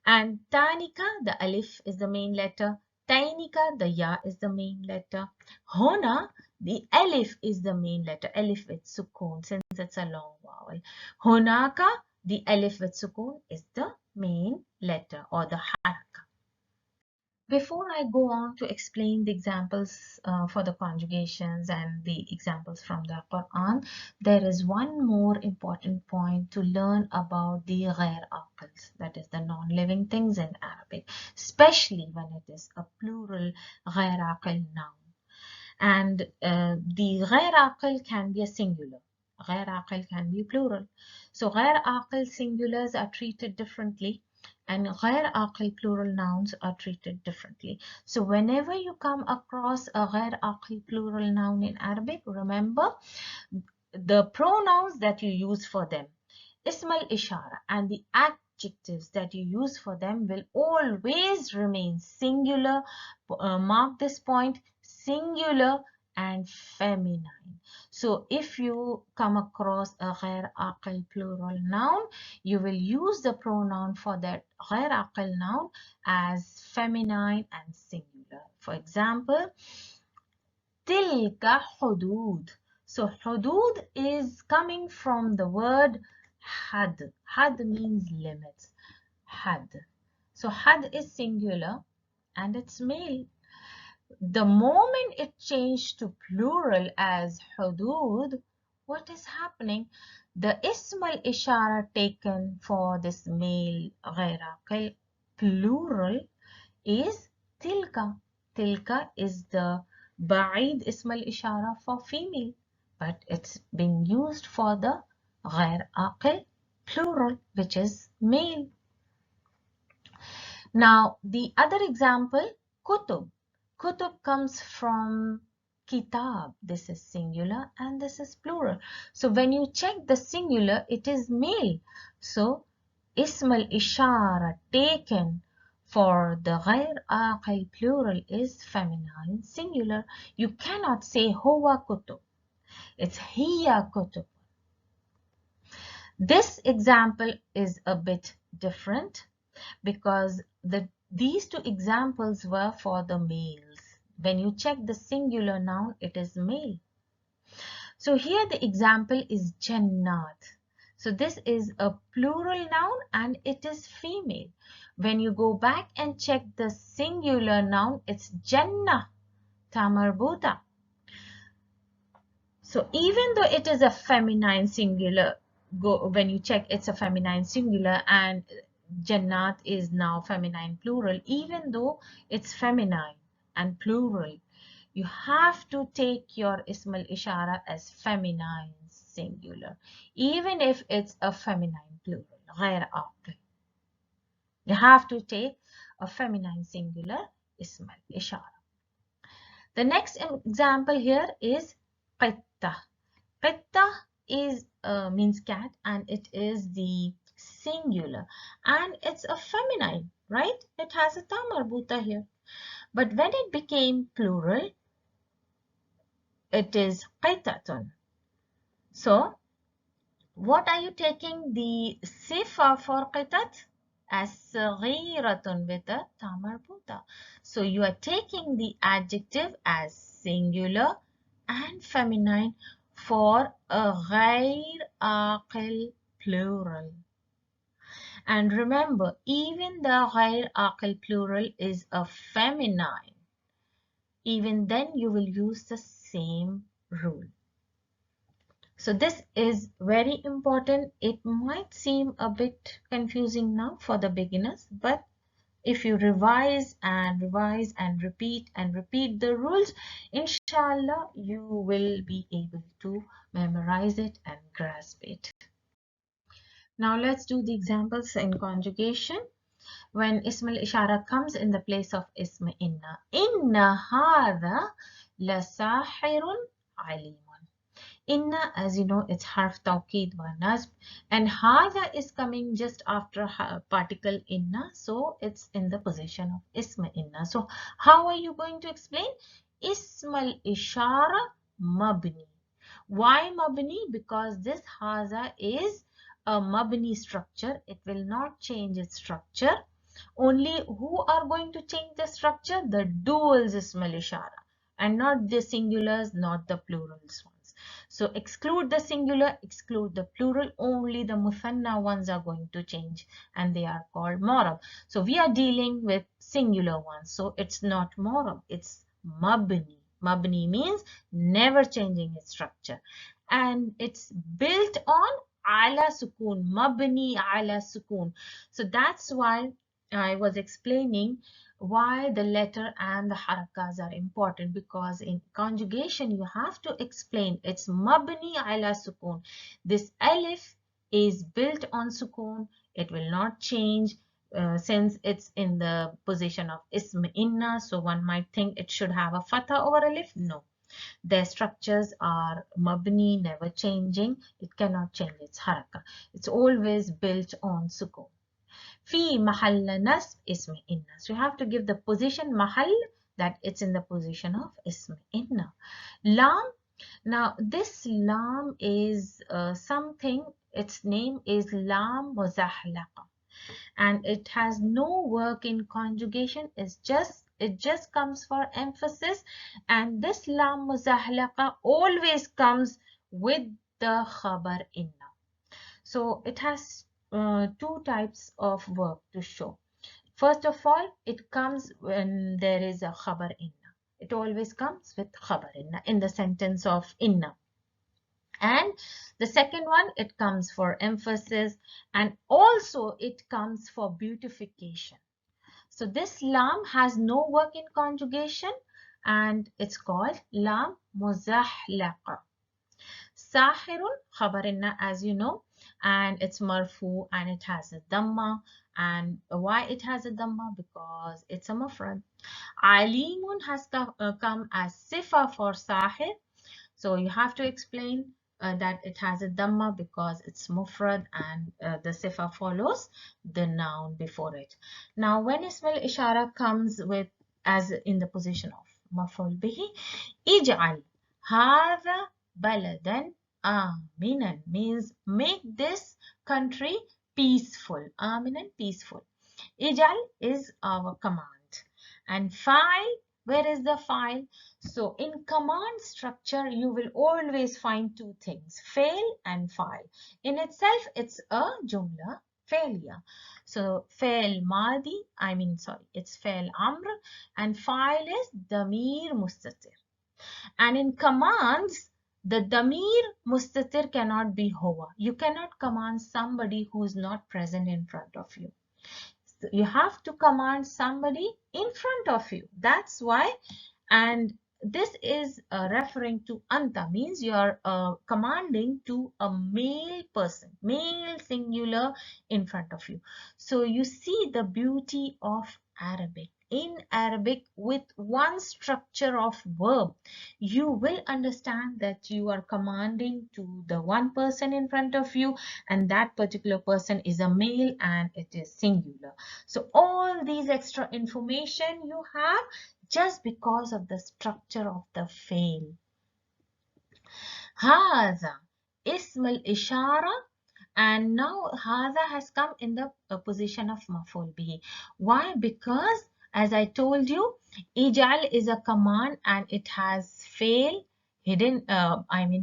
And tanika, the alif is the main letter. Tainika, the ya is the main letter. Hona, the alif is the main letter. Alif with sukoon, since it's a long vowel. Honaka, the alif with sukoon is the main letter or the haraka. Before I go on to explain the examples for the conjugations and the examples from the Quran, there is one more important point to learn about the ghair aqils, that is the non-living things in Arabic, especially when it is a plural ghair aqil noun. And the ghair aqil can be a singular. Ghair aqil can be plural. So ghair aqil singulars are treated differently, and ghair aqil plural nouns are treated differently. So whenever you come across a ghair aqil plural noun in Arabic, remember the pronouns that you use for them, ism al-ishara, and the adjectives that you use for them will always remain singular. Mark this point, singular and feminine. So if you come across a ghair aqil plural noun, you will use the pronoun for that ghair aqil noun as feminine and singular. For example, tilka hudud. So hudud is coming from the word had. Had means limits. Had. So had is singular and it's male. The moment it changed to plural as hudud, what is happening? The ism al-ishara taken for this male ghair aqil plural is tilka. Tilka is the ba'id ism al-ishara for female. but it's being used for the غير عاقل plural, which is male. Now, the other example, kutub. Kutub comes from kitab. This is singular and this is plural. So when you check the singular, it is male. So ism al-ishara taken for the غير عاقل plural is feminine singular. You cannot say huwa kutub. It's hiya kutub. This example is a bit different because these two examples were for the males. When you check the singular noun, it is male. So here the example is jannat. So this is a plural noun and it is female. When you go back and check the singular noun, it's jannah, tamarbuta. So even though it is a feminine singular, when you check it's a feminine singular and Jannat is now feminine plural, even though it's feminine and plural, you have to take your ism al-ishara as feminine singular, even if it's a feminine plural, غير عاقل. You have to take a feminine singular ism al-ishara. The next example here is qitta. Qitta is means cat and it is the singular and it's a feminine, right? It has a ta marbuta here. But when it became plural, it is qittatun. So what are you taking the sifa for qitat? As saghiratun with a ta marbuta. So you are taking the adjective as singular and feminine for a غير عاقل plural. And remember, even the غير عاقل plural is a feminine. Even then you will use the same rule. So this is very important. It might seem a bit confusing now for the beginners, but if you revise and repeat the rules, inshallah, you will be able to memorize it and grasp it. Now let's do the examples in conjugation. When ism al-ishara comes in the place of ism inna. Inna hadha la sahirun alimun. Inna, as you know, it's harf tawqid wa nasb, and hadha is coming just after particle inna, so it's in the position of ism inna. So how are you going to explain? Ism al-ishara mabni. Why mabni? Because this hadha is a mabni structure. It will not change its structure. Only who are going to change the structure? The duals ism al-ishara, and not the singulars, not the plurals ones. So exclude the singular, exclude the plural, only the muthanna ones are going to change and they are called morab. So we are dealing with singular ones. So it's not morab, it's mabni. Mabni means never changing its structure. And it's built on ala sukun, mabni ala sukun. So that's why I was explaining why the letter and the harakas are important, because in conjugation you have to explain it's mabni ala sukun. This alif is built on sukun. It will not change since it's in the position of ism inna. So one might think it should have a fatha over alif. No. Their structures are mabni, never changing. It cannot change its haraka. It's always built on sukun. Fi mahalla nasb ism inna. So you have to give the position mahal, that it's in the position of ism inna. Lam. Now this lam is something, its name is lam muzahlaqa, and it has no work in conjugation. It just comes for emphasis, and this lam muzahlaqa always comes with the khabar inna. So it has two types of work to show. First of all, it comes when there is a khabar inna. It always comes with khabar inna in the sentence of inna. And the second one, it comes for emphasis, and also it comes for beautification. So this lam has no work in conjugation and it's called lam muzahlaqa. Sahirun, khabarinna, as you know, and it's marfu and it has a dhamma. And why it has a dhamma? Because it's a mufrad. Alimun has come as sifa for sahir. So you have to explain that it has a dhamma because it's mufrad and the sifa follows the noun before it. Now when ismul ishara comes with as in the position of maf'ul bihi, ij'al hadha baladan aminan means make this country peaceful. Aminan, peaceful. Ijal is our command. And file, where is the file? So in command structure, you will always find two things, fail and file. In itself, it's a jumla failure. So fail madi, it's fail amr, and file is damir mustatir. And in commands, the damir mustatir cannot be huwa. You cannot command somebody who is not present in front of you. So you have to command somebody in front of you. That's why. And this is referring to anta, means you are commanding to a male person, male singular in front of you. So you see the beauty of Arabic. In Arabic, with one structure of verb, you will understand that you are commanding to the one person in front of you, and that particular person is a male and it is singular. So all these extra information you have just because of the structure of the fail. هذا اسم الإشارة, and now هذا has come in the position of مفعول به. Why? Because as I told you, ijal is a command and it has fail hidden,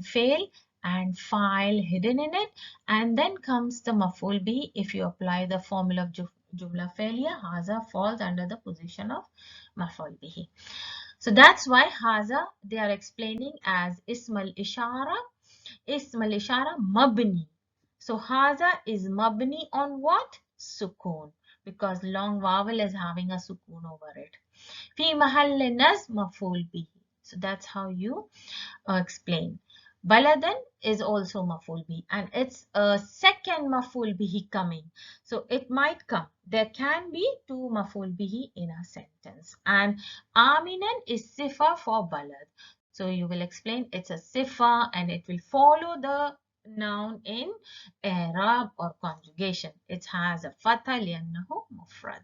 fail and file hidden in it, and then comes the maf'ul bihi. If you apply the formula of jumla failure, haza falls under the position of maf'ul bihi. So that's why haza they are explaining as ismal ishara. Ismal ishara mabni. So haza is mabni on what? Sukoon, because long vowel is having a sukoon over it. Fi mahall nasb maf'ul bihi. So that's how you explain. Baladan is also maf'ul bihi, and it's a second maf'ul bihi coming. So it might come. There can be two maf'ul bihi in a sentence. And aminan is sifa for balad. So you will explain it's a sifa and it will follow the noun in i'rab or conjugation. It has a fatha li'annahu mufrad.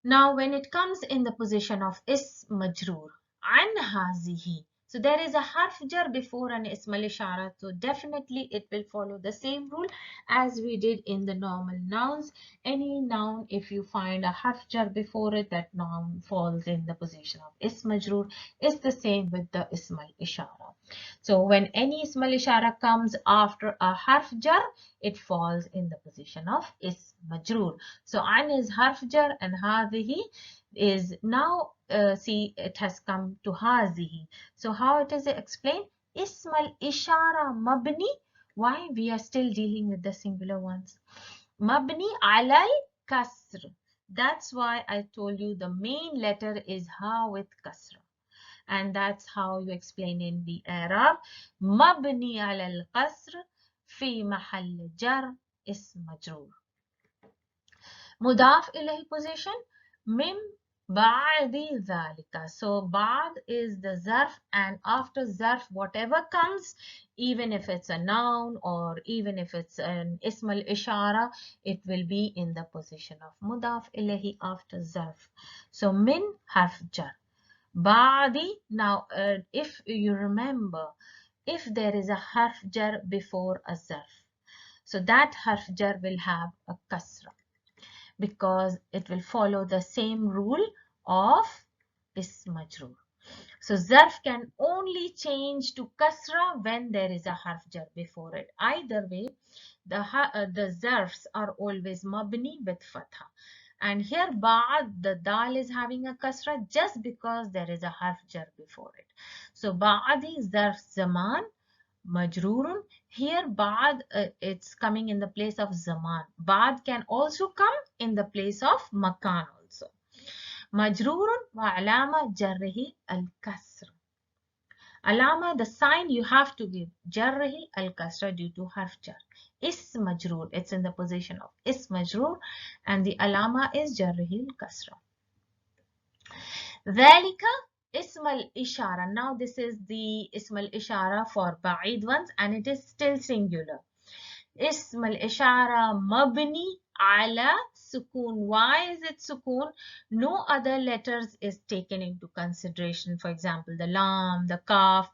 Now, when it comes in the position of is majroor, an hazihi. So there is a harf jar before an ism al-ishara. So definitely it will follow the same rule as we did in the normal nouns. Any noun, if you find a harf jar before it, that noun falls in the position of ism majroor. It's the same with the ism al-ishara. So when any ism al-ishara comes after a harf jar, it falls in the position of ism majroor. So an is harf jar and hadhihi is now see it has come to hazihi. So how it is explained? Ism al-ishara mabni. Why? We are still dealing with the singular ones. Mabni alal kasr. That's why I told you the main letter is ha with kasra. And that's how you explain in the Arab. Mabni alal kasr fi mahall jar ism majroor. Mudaf ilahi position, mim ba'di dhalika. So ba'd is the zarf, and after zarf whatever comes, even if it's a noun or even if it's an ism al-ishara, it will be in the position of mudaf ilahi after zarf. So min harf jar. Ba'di, now if you remember, if there is a harf jar before a zarf, so that harf jar will have a kasra, because it will follow the same rule of ism majroor. So zarf can only change to kasra when there is a harf jar before it. Either way, the zarfs are always mabni with fatha. And here ba'd, the dal is having a kasra just because there is a harf jar before it. So ba'di zarf zaman majroorun. Here ba'd it's coming in the place of zaman. Ba'd can also come in the place of makan also. Majroorun wa alama jarrihi al kasr. Alama, the sign you have to give. Jarhi al-kasra due to harf jar. Is majroor, it's in the position of is majroor, and the alama is jarhi al-kasra. Dhalika ism al-ishara. Now this is the ism al-ishara for ba'id ones, and it is still singular. Ism al-ishara mabni ala sukun. Why is it sukun? No other letters is taken into consideration. For example, the lam, the kaf,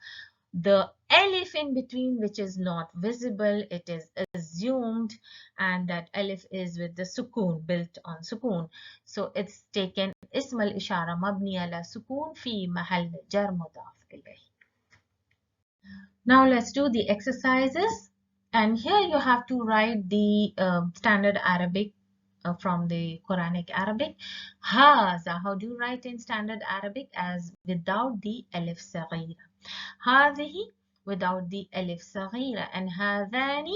the alif in between, which is not visible, it is assumed, and that alif is with the sukun, built on sukun. So it's taken ism al-ishara mabni ala sukun fi mahal jar mudaf ilayh. Now let's do the exercises, and here you have to write the standard Arabic from the Quranic Arabic. Haza, how do you write in standard Arabic? As without the alif saghira. هذه without the alif saghira, and هذاني,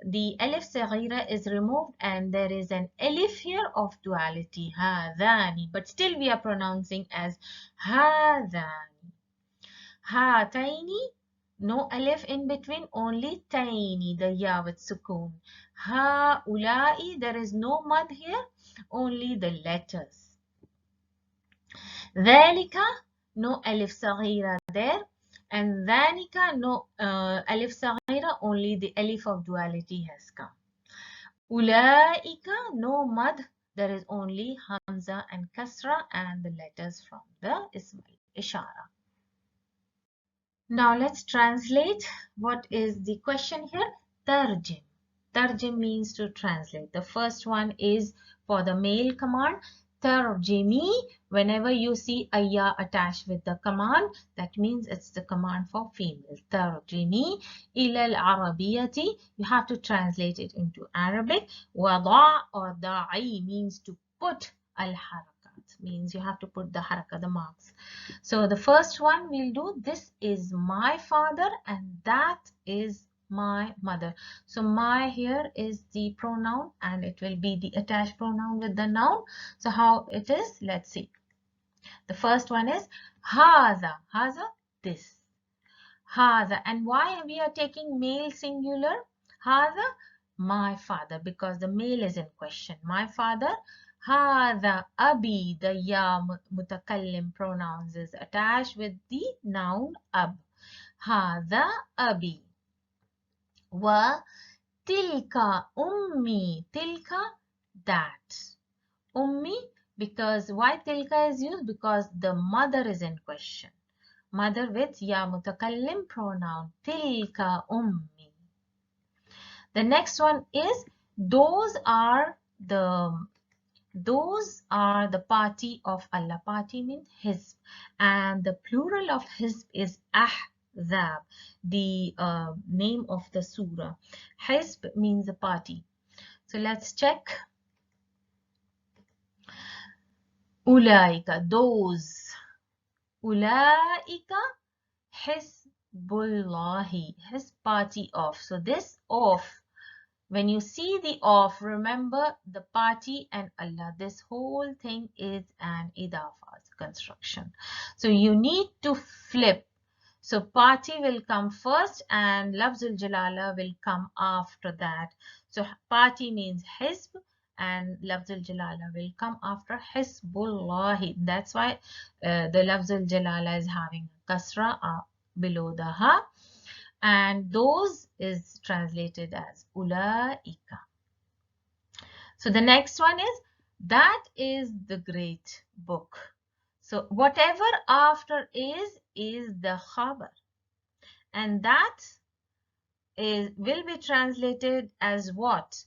the alif saghira is removed and there is an alif here of duality, هذاني, but still we are pronouncing as هذاني. هاتيني, no alif in between, only taini, the ya with sukoon. هؤلاء, there is no mud here, only the letters. ذلك, no alif saghira there. And dhanika, no alif saghira, only the alif of duality has come. Ulaika, no mad, there is only hamza and kasra and the letters from the ism ishara. Now let's translate. What is the question here? Tarjim. Tarjim means to translate. The first one is for the male command. Tarjimi, whenever you see a ya attached with the command, that means it's the command for female. Tarjimi ila al-arabiyati, you have to translate it into Arabic. Wada or da'i means to put, al-harakat means you have to put the haraka, the marks. So the first one we'll do, this is my father and that is my mother. So my here is the pronoun and it will be the attached pronoun with the noun. So how it is, let's see. The first one is haza. Haza, this. Haza, and why we are taking male singular? Haza, my father, because the male is in question. My father. Haza abi, the ya mutakallim pronouns is attached with the noun ab. Haza abi. Wa tilka ummi, tilka that. Ummi, because why tilka is used? Because the mother is in question. Mother with ya mutakallim pronoun, tilka ummi. The next one is those are the party of Allah. Party means hizb, and the plural of hizb is ahzab, the name of the surah. Hizb means a party. So let's check. Ulaika, those. Ulaika hizbullahi, his party of. So this of, when you see the of, remember the party and Allah. This whole thing is an idafa construction. So you need to flip. So party will come first and lafzul jalala will come after that. So party means hizb and lafzul jalala will come after hizbullahi. That's why the lafzul jalala is having kasra below the ha. And those is translated as ulaika. So the next one is that is the great book. So whatever after is the khabar, and that will be translated as what?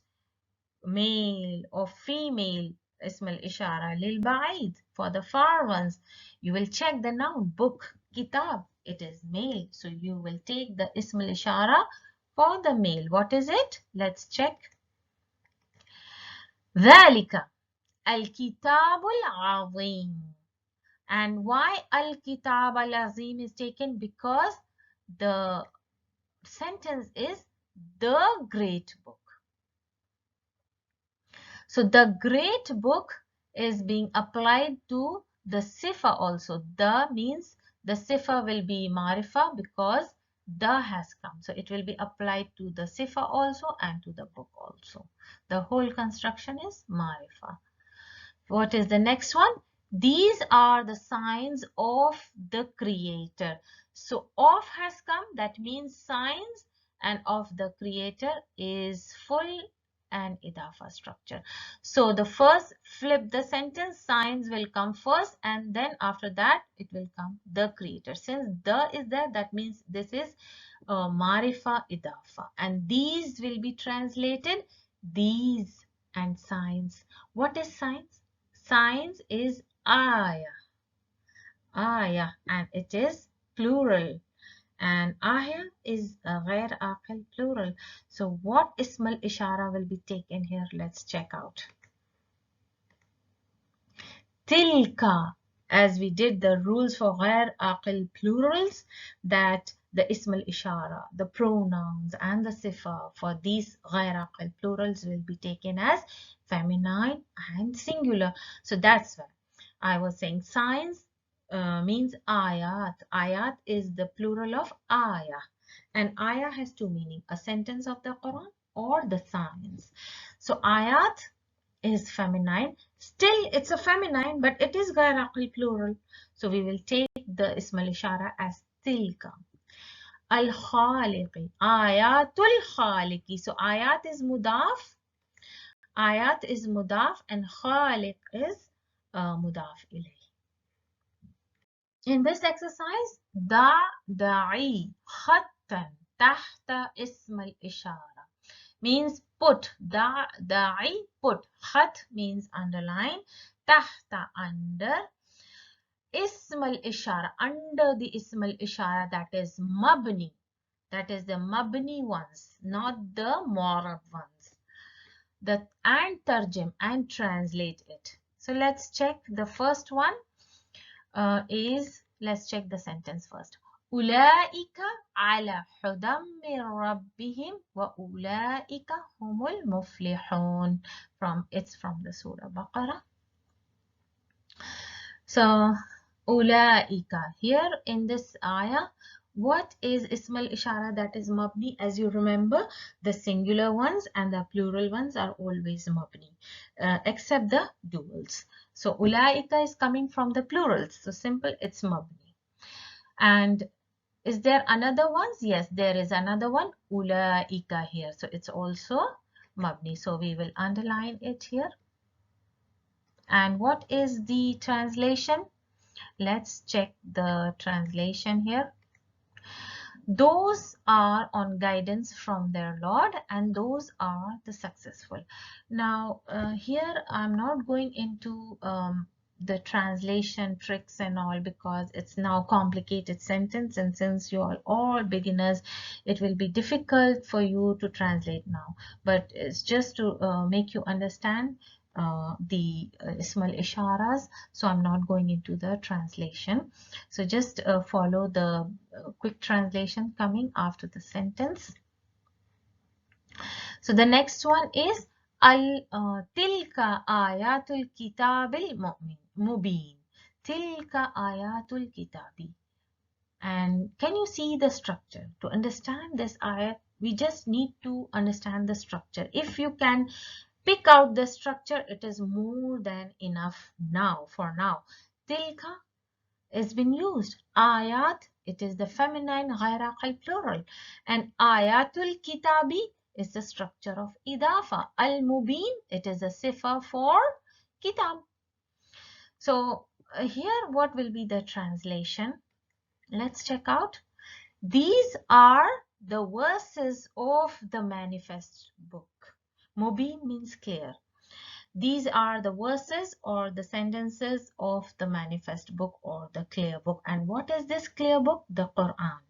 Male or female. Ism al-ishara lil ba'id, for the far ones. You will check the noun book, kitab, it is male, so you will take the ism al-ishara for the male. What is it? Let's check. ذلك الكتاب العظيم. And why al-kitab al-azim is taken? Because the sentence is the great book. So the great book is being applied to the sifa also. The means The sifa will be marifa because the has come. So it will be applied to the sifa also and to the book also. The whole construction is marifa. What is the next one? These are the signs of the creator. So of has come, that means signs, and of the creator is full and idafa structure. So the first, flip the sentence, signs will come first, and then after that it will come the creator. Since the is there, that means this is marifa idafa, and these will be translated these and signs. What is signs? Signs is aayah, aayah, and it is plural. And aayah is a ghair aqil plural. So what ism al-ishara will be taken here? Let's check out. Tilka, as we did the rules for ghair aqil plurals, that the ism al-ishara, the pronouns and the sifa for these ghair aqil plurals will be taken as feminine and singular. So that's why I was saying signs means ayat. Ayat is the plural of ayah. And ayah has two meanings, a sentence of the Quran or the signs. So ayat is feminine. Still, it's a feminine, but it is ghair aqil plural. So we will take the ism al-ishara as tilka. Al-khaliqi, ayatul khaliqi. So ayat is mudaf. Ayat is mudaf and khaliq is mudaf ilayh. In this exercise, da'i khattan tahta ism al-ishara means put. Da'i, put. Khat means underline. Tahta, under. Ism al-ishara, under the ism al-ishara, that is mabni. That is the mabni ones, not the mu'rab ones. And tarjim, and translate it. So let's check the first one. Let's check the sentence first. أولئك على هدى من ربهم وأولئك هم المفلحون. It's from the Surah Baqarah. So أولئك, here in this ayah, what is ism al-ishara that is mabni? As you remember, the singular ones and the plural ones are always mabni, except the duals. So ulaika is coming from the plurals. So simple, it's mabni. And is there another one? Yes, there is another one, ulaika here. So it's also mabni. So we will underline it here. And what is the translation? Let's check the translation here. Those are on guidance from their Lord, and those are the successful. Now here I'm not going into the translation tricks and all, because it's now complicated sentence, and since you are all beginners, it will be difficult for you to translate now, but it's just to make you understand the ism al-isharas. So I'm not going into the translation. So just follow the quick translation coming after the sentence. So the next one is tilka ayatul kitabil mubin. Tilka ayatul kitabi. And can you see the structure? To understand this ayat, we just need to understand the structure. If you can pick out the structure, it is more than enough now. For now, tilka has been used. Ayat, it is the feminine ghair aqil plural, and ayatul kitabi is the structure of idafa. Al mubin, it is a sifa for kitab. So here what will be the translation? Let's check out. These are the verses of the manifest book. Mubin means clear. These are the verses or the sentences of the manifest book or the clear book. And what is this clear book? The Quran.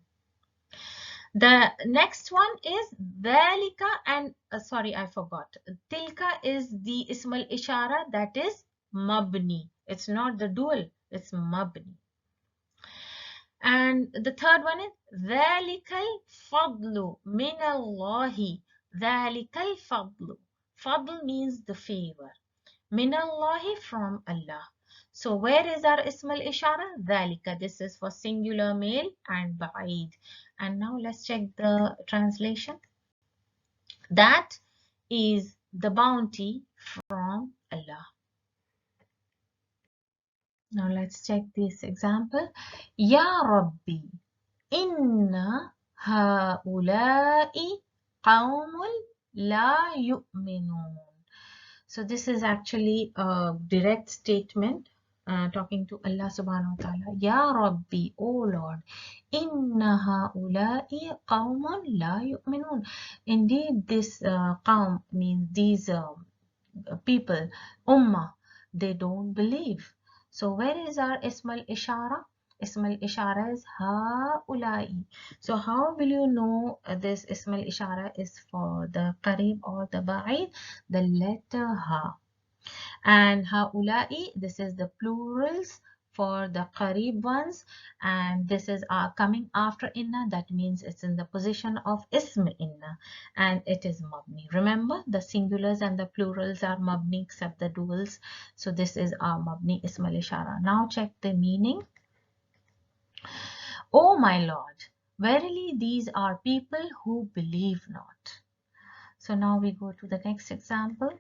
The next one is dhalika, and sorry, I forgot. Tilka is the ism al-ishara, that is mabni. It's not the dual, it's mabni. And the third one is dhalikal fadlu min Allahi. Dhalikal fadlu. Fadl means the favor. Minallahi, from Allah. So where is our ism al-ishara? ذَلِكَ. This is for singular male and ba'id. And now let's check the translation. That is the bounty from Allah. Now let's check this example. Ya Rabbi, inna haula'i qawmun la yu'minun. So this is actually a direct statement talking to Allah subhanahu wa ta'ala. Ya Rabbi, O Lord, inna haula'i qawmun la yu'minun. Indeed, this qawm means these people, ummah, they don't believe. So where is our ism al-ishara? Ism al-ishara is haulai. So how will you know this ism al-ishara is for the qarib or the ba'id? The letter ha. And haulai, this is the plurals for the qarib ones, and this is coming after inna. That means it's in the position of ism inna, and it is mabni. Remember, the singulars and the plurals are mabni except the duals. So this is our mabni ism al-ishara. Now check the meaning. O my Lord, verily these are people who believe not. So now we go to the next example.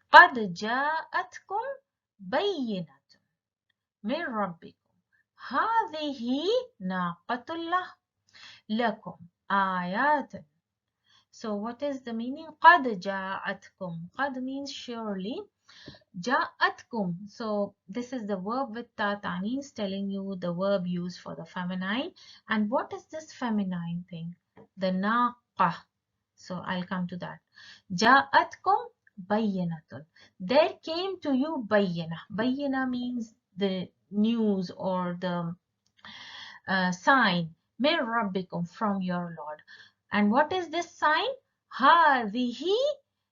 قد جاءتكم بينة من ربكم هذه ناقة الله لكم آيات. So what is the meaning? قد جاءتكم. قد means surely. جاءتكم. So this is the verb with ta ta'nees, telling you the verb used for the feminine. And what is this feminine thing? The naqa. So I'll come to that. جاءتكم bayyanatun. There came to you bayyana. Bayyana means the news or the sign. Min rabbikum, from your Lord. And what is this sign? Hadihi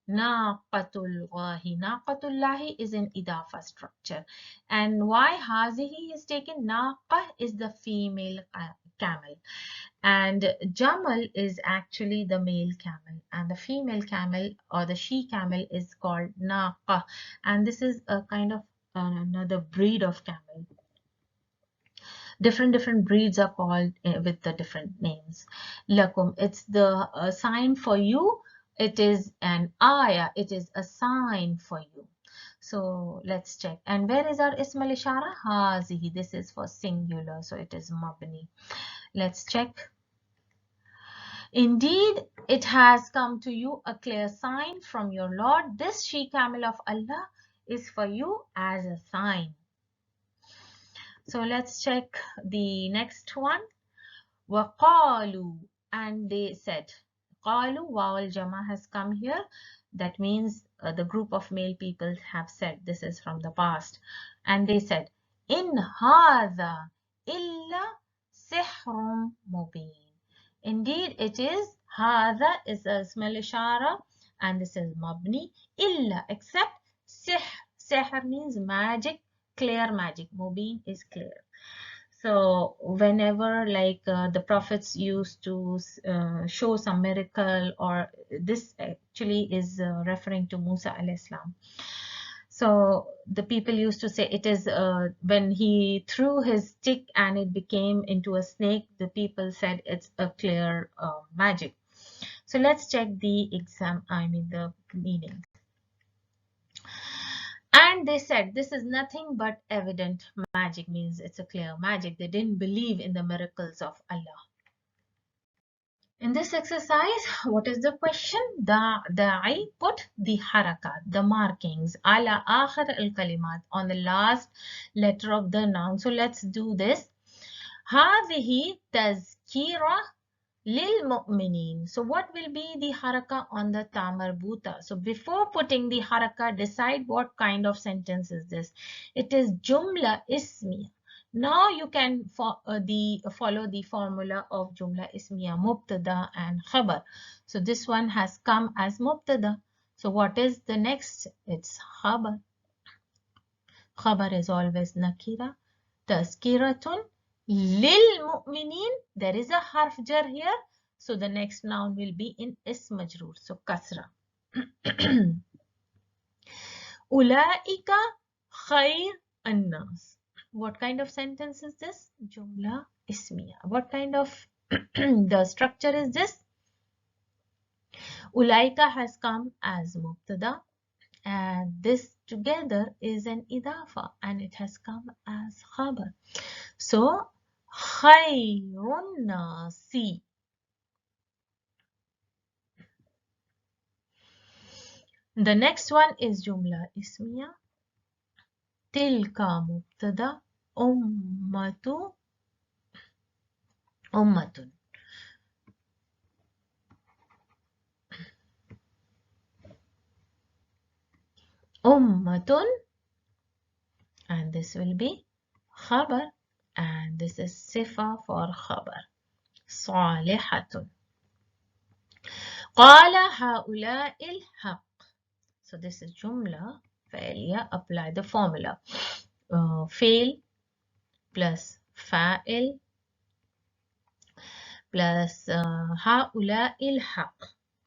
naqatullahi. Naqatullahi is an idafa structure. And why hazihi is taken? Naqa is the female camel. And Jamal is actually the male camel, and the female camel or the she camel is called Naqa, and this is a kind of another breed of camel. Different breeds are called with the different names. Lakum, it's the sign for you. It is an ayah. It is a sign for you. So let's check. And where is our ism al-ishara? Hazihi. This is for singular, so it is mabni. Let's check. Indeed, it has come to you a clear sign from your Lord. This she-camel of Allah is for you as a sign. So let's check the next one. وَقَالُوا, and they said. قَالُوا, waw al-jama has come here. That means the group of male people have said. This is from the past. And they said, إِنْ هَذَا إِلَّا سِحْرٌ مُبِينٌ. Indeed, it is. Hada is a ism al-ishara, and this is mabni. Illa, except. Sihr. Sihr means magic, clear magic. Mubin is clear. So whenever like the prophets used to show some miracle, or this actually is referring to Musa alayhi salam. So the people used to say it is when he threw his stick and it became into a snake, the people said it's a clear magic. So let's check the the meaning. And they said this is nothing but evident magic, means it's a clear magic. They didn't believe in the miracles of Allah. In this exercise, what is the question? I put the harakat, the markings, ala akhir al-kalimat, on the last letter of the noun. So let's do this. هذه تذكيرة للمؤمنين. So what will be the haraka on the ta marbuta? So before putting the haraka, decide what kind of sentence is this. It is jumla ismiya. Now you can follow the formula of jumla ismiya, mubtada and khabar. So this one has come as mubtada. So what is the next? It's khabar. Khabar is always nakira. Tazkiratun lil mu'minin. There is a harf jar here. So the next noun will be in ism majroor. So kasra. Ulaika khair Annas. What kind of sentence is this? Jumla ismiya. What kind of the structure is this? Ulaika has come as mubtada, and this together is an idafa, and it has come as khabar. So khayrun nasi. The next one is jumla ismiya. Tilka mubtada, ummatun. Ummatun, and this will be khabar, and this is sifa for khabar. Salihatun. Qala haula'il haq. So this is jumla فعلية. Apply the formula. Fail plus fa'il plus haula'il haq.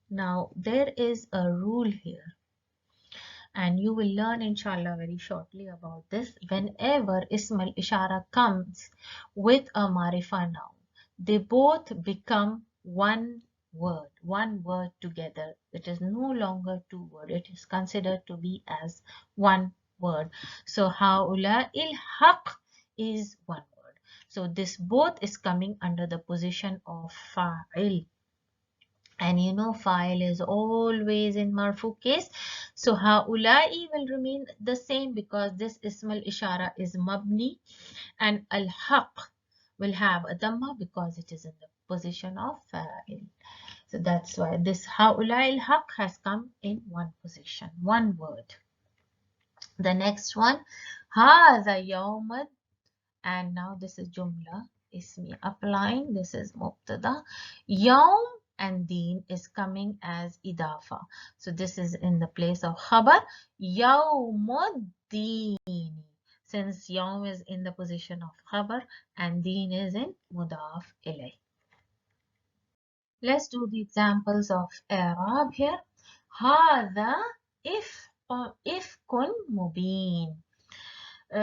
Now there is a rule here, and you will learn inshallah very shortly about this. Whenever ism al-ishara comes with a marifa noun, they both become one word together. It is no longer two words. It is considered to be as one word. So haula il haq is one word. So this both is coming under the position of fa'il. And you know fa'il is always in marfu case. So haula'i will remain the same because this ism al-ishara is mabni, and al-haq will have a dhamma because it is in the position of fa'il. So that's why this haula'i al-haq has come in one position, one word. The next one, hadha yawmad, and now this is jumla ismi applying. This is mubtada. Yawm and deen is coming as idafa. So this is in the place of khabar. Yawmuddin. Since yawm is in the position of khabar and deen is in mudaf ilay. Let's do the examples of i'rab here. Hadha ifkun mubin.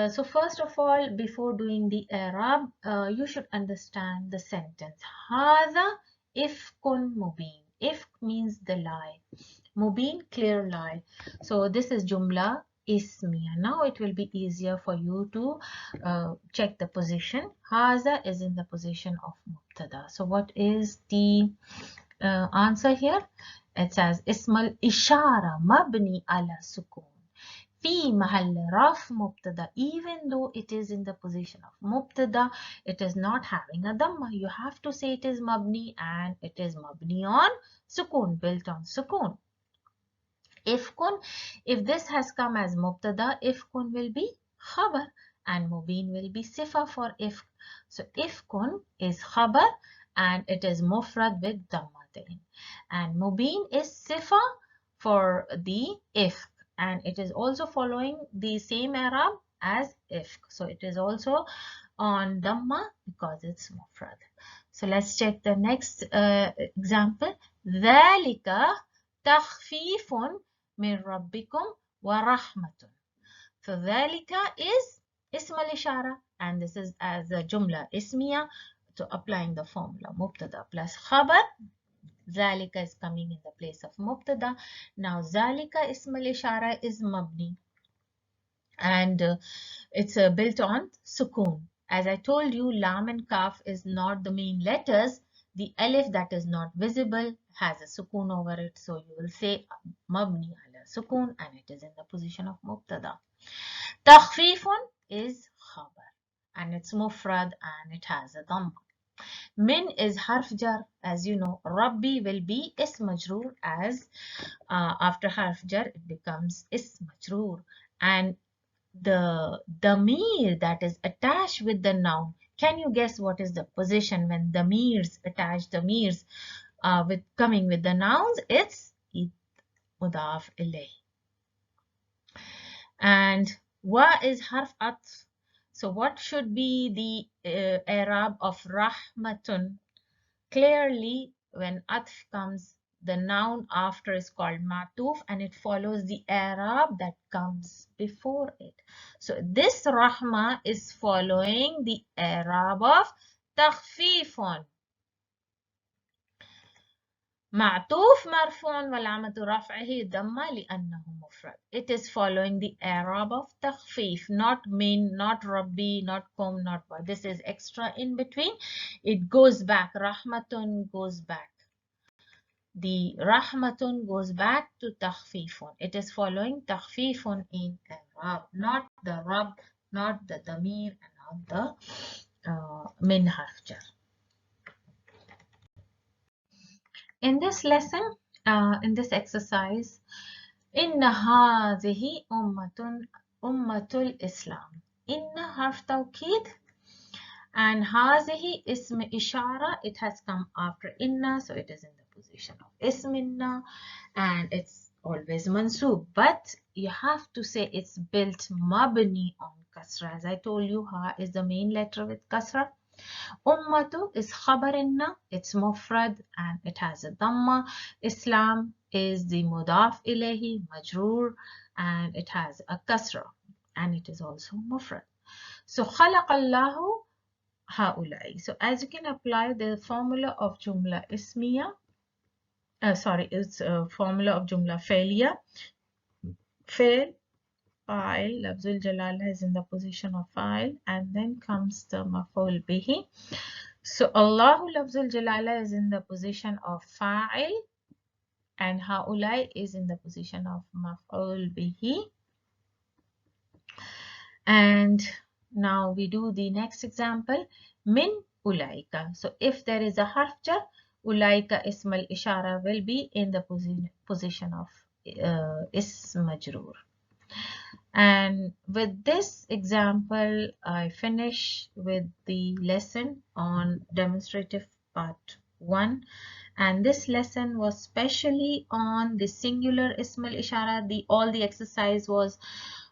So first of all, before doing the i'rab, you should understand the sentence. Hadha ifkun mubin. Ifk means the lie. Mubin, clear lie. So this is jumla ismiya. Now it will be easier for you to check the position. Hadha is in the position of mubtada. So what is the answer here? It says ismal ishara mabni ala sukun. في محل رفع مبتدا. Even though it is in the position of mubtada, it is not having a dhamma. You have to say it is mabni, and it is mabni on sukun, built on sukun. Ifkun, if this has come as mubtada, ifkun will be khabar and mubin will be sifa for ifk. So ifkun is khabar and it is mufrad with dhammatain, and mubin is sifa for the ifk, and it is also following the same i'rab as ifk. So it is also on dhamma because it's mufrad. So let's check the next example. ذلك تخفيف من ربكم ورحمة. So ذلك is اسم الإشارة, and this is as a jumla ismiya. So applying the formula مبتدا plus خبر. ذلك is coming in the place of mubtada. Now ذلك اسم الإشارة is mabni, and it's built on sukun. As I told you, lam and kaf is not the main letters. The alif that is not visible has a sukun over it. So you will say mabni ala sukun, and it is in the position of mubtada. Takhfifun is khabar, and it's mufrad and it has a dhamma. Min is harf jar. As you know, Rabbi will be ism majroor, as after harf jar it becomes ism majroor. And the damir that is attached with the noun, can you guess what is the position when damirs attach damirs with coming with the nouns? It's mudaf ilay. And wa is harf atf. So what should be the i'rab of rahmatun? Clearly when atf comes, the noun after is called matuf, and it follows the Arab that comes before it. So this rahma is following the Arab of takhfifun. معطوف مرفوع والعلامة رفعه ضمة لأنه مفرد. It is following the Arab of تخفيف, not min, not rabbi, not kum, not boy. This is extra in between. It goes back. Rahmatun goes back. The rahmatun goes back to takhfifun. It is following takhfifun in Arab, not the rab, not the damir, and not the min harf jar. In this lesson, in this exercise, Inna هذه أمة الإسلام. Inna harf tawkid, and هذه ism ishara. It has come after inna, so it is in the position of ism inna, and it's always mansub. But you have to say it's built mabni on kasra. As I told you, ha is the main letter with kasra. Ummatu is khabar inna, it's mufrad and it has a dhamma. Islam is the mudaf ilayhi, majroor, and it has a kasra and it is also mufrad. So khalaqallahu haulai. So as you can apply the formula of jumla ismiya, it's a formula of jumla failure. Fail, fa'il, lafzul jalala is in the position of fa'il, and then comes the maf'ul bihi. So Allahu lafzul jalala is in the position of fa'il, and haulai is in the position of maf'ul bihi. And now we do the next example, min ulaika. So if there is a harf jar, ulaika ism al ishara will be in the position of ism majroor. And with this example, I finish with the lesson on demonstrative part 1. And this lesson was specially on the singular ism al-ishara. All the exercise was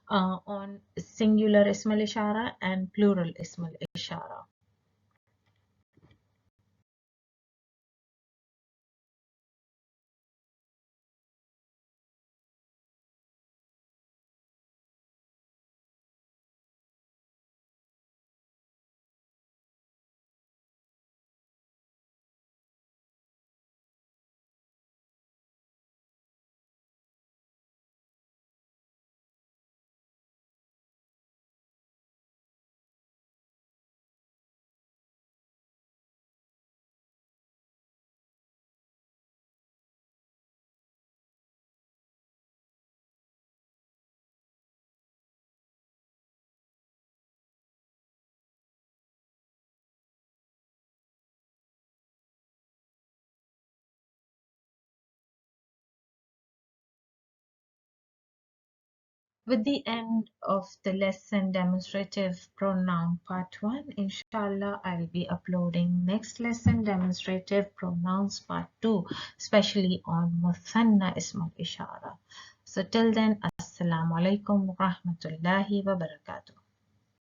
on singular ism al-ishara and plural ism al-ishara. With the end of the lesson demonstrative pronoun part 1, inshallah I'll be uploading next lesson demonstrative pronouns part 2, especially on muthanna ism al ishara. So till then, assalamu alaikum wa rahmatullahi wa barakatuh.